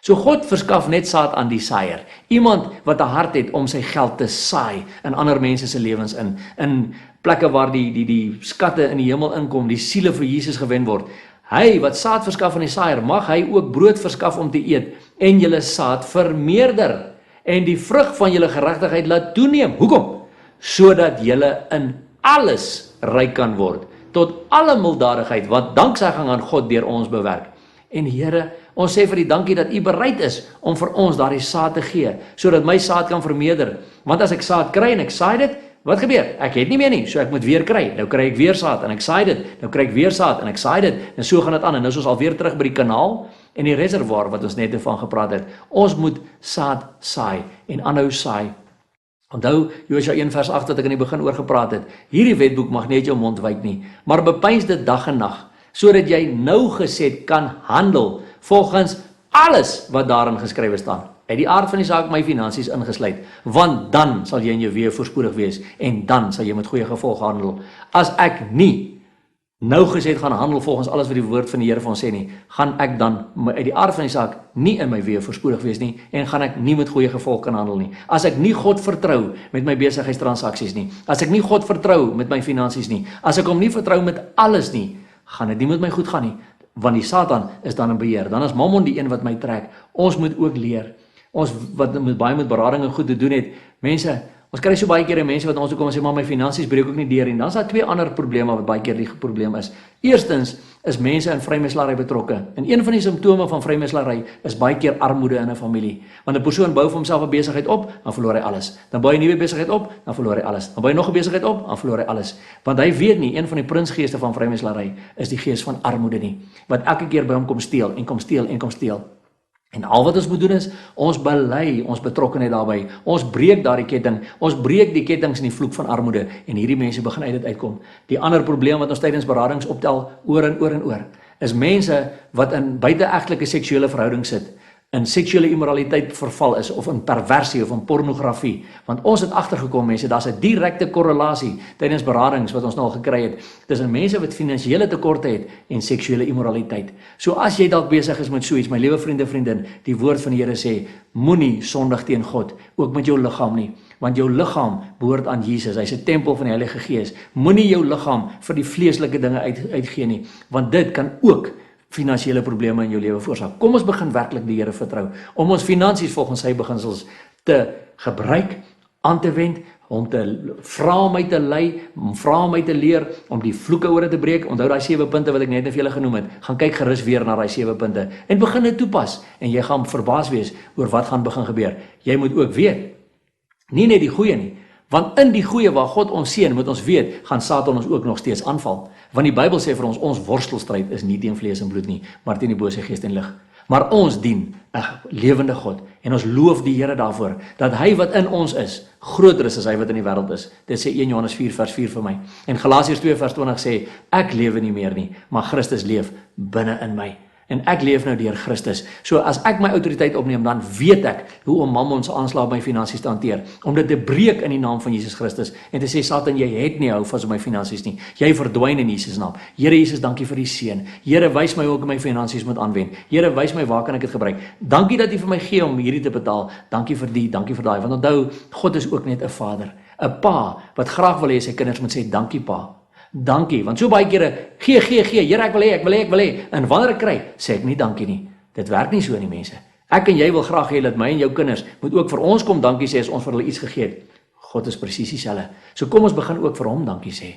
So God verskaf net saad aan die saaier. Iemand wat 'n hart het om sy geld te saai in ander mense se lewens in plekke waar die skatte in die hemel inkom, die siele vir Jesus gewen word. Hy wat saad verskaf aan die saaier, mag hy ook brood verskaf om te eet en julle saad vermeerder en die vrug van julle geregtigheid laat toeneem. Hoekom? Sodat julle in alles ryk kan word, tot alle milddadigheid wat danksegging aan God deur ons bewerk. En Here, ons sê vir U dankie dat U bereid is om vir ons daardie saad te gee, sodat my saad kan vermeerder. Want as ek saad kry en ek saai dit, wat gebeur? Ek het nie meer nie, so ek moet weer kry. Nou kry ek weer saad en ek saai dit. Nou kry ek weer saad en ek saai dit. En so gaan dit aan. En nou is ons alweer terug by die kanaal en die reservoir wat ons net van gepraat het. Ons moet saad saai en aanhou saai. Onthou Josua 1 vers 8 wat ek in die begin oor gepraat het. Hierdie wetboek mag nie uit jou mond wyk nie, maar bepeins dit dag en nag, sodat jy nougeset kan handel volgens alles wat daarin geskrywe staan. Uit die aard van die saak my finansies ingesluit, want dan sal jy in jou weë voorspoedig wees en dan sal jy met goeie gevolg handel. As ek nie nougeset gaan handel volgens alles wat die woord van die Here vir ons sê nie, gaan ek dan uit die aard van die saak nie in my weë voorspoedig wees nie en gaan ek nie met goeie gevolg kan handel nie. As ek nie God vertrou met my besigheidstransaksies nie, as ek nie God vertrou met my finansies nie, as ek hom nie vertrou met alles nie, gaan dit nie met my goed gaan nie, want die Satan is dan in beheer. Dan is Mammon die een wat my trek. Ons moet ook leer. Ons wat baie met berading en goed te doen het, mense, ons kry so baie keer mense wat ons kom en sê, maar my finansies breek ook nie deur nie. Dan is daar twee ander probleme wat baie keer die probleem is. Eerstens is mense in vrymeslaery betrokke. En een van die simptome van vrymeslaery is baie keer armoede in 'n familie. Want 'n persoon bou vir homself 'n besigheid op, dan verloor hy alles. Dan bou hy 'n nuwe besigheid op, dan verloor hy alles. Dan bou hy nog 'n besigheid op, dan verloor hy alles. Want hy weet nie, een van die prinsgeeste van vrymeslaery is die gees van armoede nie, wat elke keer by hom kom steel en kom steel en kom steel. En al wat ons moet doen is, ons bely ons betrokkenheid daarbey, ons breek daardie ketting, ons breek die kettings in die vloek van armoede, en hierdie mense begin uit dit uitkom. Die ander probleem wat ons tydens beradings optel, oor en oor en oor, is mense wat in buiteegtelike seksuele verhouding sit, in seksuele immoraliteit verval is, of in perversie, of in pornografie, want ons het agtergekom mense, daar's 'n direkte korrelasie, tydens beradings wat ons nou al gekry het, tussen mense wat finansiële tekorte het, en seksuele immoraliteit. So as jy dalk besig is met so iets, my liewe vriende, vriendin, die woord van die Here sê, moenie sondig teen God, ook met jou liggaam nie, want jou liggaam behoort aan Jesus, hy's 'n tempel van die Heilige Gees, moenie jou liggaam vir die vleeslike dinge uitgee nie, want dit kan ook finansiële probleme in jou lewe veroorsaak. Kom ons begin werklik die Here vertrou, om ons finansies volgens sy beginsels te gebruik, aan te wend, om te vra om my te lei, om vra om my te leer, om die vloeke oor te breek. Onthou daai 7 punte wat ek net vir julle genoem het, gaan kyk gerus weer na daai 7 punte, en begin dit toepas, en jy gaan verbaas wees oor wat gaan begin gebeur. Jy moet ook weet, nie net die goeie nie, Want in die goeie waar God ons seën, moet ons weet, gaan Satan ons ook nog steeds aanval. Want die Bybel sê vir ons worstelstryd is nie teen vlees en bloed nie, maar teen die bose gees en lig. Maar ons dien 'n lewende God en ons loof die Here daarvoor, dat hy wat in ons is, groter is as hy wat in die wêreld is. Dit sê 1 Johannes 4 vers 4 vir my. En Galasiërs 2 vers 20 sê, ek lewe nie meer nie, maar Christus leef binne in my. En ek leef nou deur Christus. So as ek my autoriteit opneem, dan weet ek hoe om Mammon se aanslag op my finansies te hanteer. Om dit te breek in die naam van Jesus Christus en te sê, Satan, jy het nie hou vas op my finansies nie. Jy verdwyn in Jesus naam. Here Jesus, dankie vir die seën. Here, wys my hoe ek my finansies moet aanwend. Here, wys my waar kan ek dit gebruik. Dankie dat U vir my gee om hierdie te betaal. Dankie vir die, dankie vir daai. Want onthou, God is ook net 'n Vader, 'n pa wat graag wil hê sy kinders moet sê, dankie pa. Dankie, want so baie kere, gee, Here, ek wil hê, en wanneer ek kry, sê ek nie dankie nie. Dit werk nie so in die mense. Ek en jy wil graag hê dat my en jou kinders moet ook vir ons kom dankie sê as ons vir hulle iets gegee het. God is presies dieselfde. So kom ons begin ook vir hom dankie sê.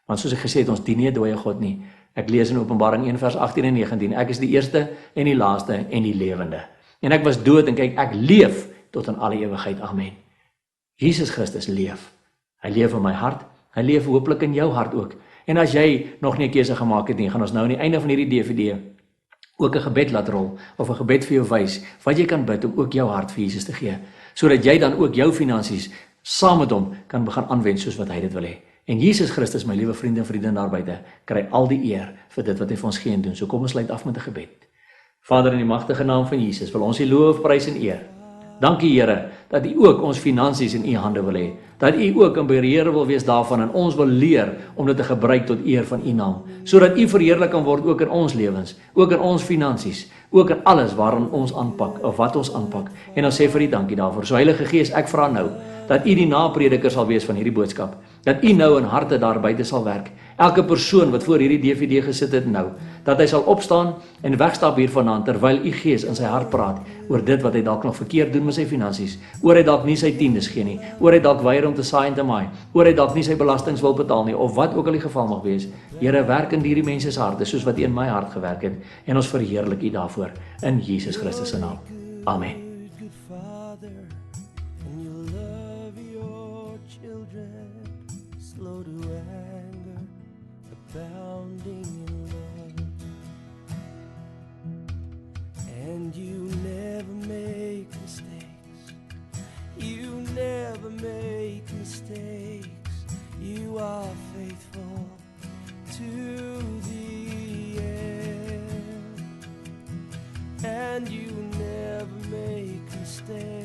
Want soos ek gesê het, ons dien nie 'n dooie God nie. Ek lees in Openbaring 1 vers 18 en 19, ek is die eerste en die laaste en die lewende. En ek was dood en kyk, ek leef tot in alle ewigheid. Amen. Jesus Christus leef. Hy leef in my hart. Hy leef hopelik in jou hart ook. En as jy nog nie 'n keuse gemaak het nie, gaan ons nou aan die einde van hierdie DVD ook 'n gebed laat rol, of 'n gebed vir jou wys, wat jy kan bid om ook jou hart vir Jesus te gee, sodat jy dan ook jou finansies saam met hom kan begin aanwend soos wat hy dit wil hê. En Jesus Christus, my liewe vriende en vriendin daar buite, kry al die eer vir dit wat hy vir ons gee en doen. So kom ons sluit af met 'n gebed. Vader, in die magtige naam van Jesus, wil ons U loof, prys en eer. Dankie Here, dat U ook ons finansies in U hande wil hê. Dat U ook 'n beheerder wil wees daarvan en ons wil leer om dit te gebruik tot eer van U naam, sodat U verheerlik kan word ook in ons lewens, ook in ons finansies, ook in alles waarin ons aanpak of wat ons aanpak. En ons sê vir U dankie daarvoor. So Heilige Gees, ek vra nou dat U die naprediker sal wees van hierdie boodskap. Dat U nou in harte daar buite sal werk. Elke persoon wat voor hierdie DVD gesit het nou, dat hy sal opstaan en wegstap hiervandaan terwyl U Gees in sy hart praat oor dit wat hy dalk nog verkeerd doen met sy finansies, oor hy dalk nie sy tiendes gee nie, oor hy dalk weier om te saai en te maai, oor hy dalk nie sy belastings wil betaal nie, of wat ook al die geval mag wees. Here, werk in hierdie mense se harte soos wat U in my hart gewerk het, en ons verheerlik U daarvoor in Jesus Christus se naam. Amen. And you never make mistakes. You never make mistakes. You are faithful to the end. And you never make mistakes.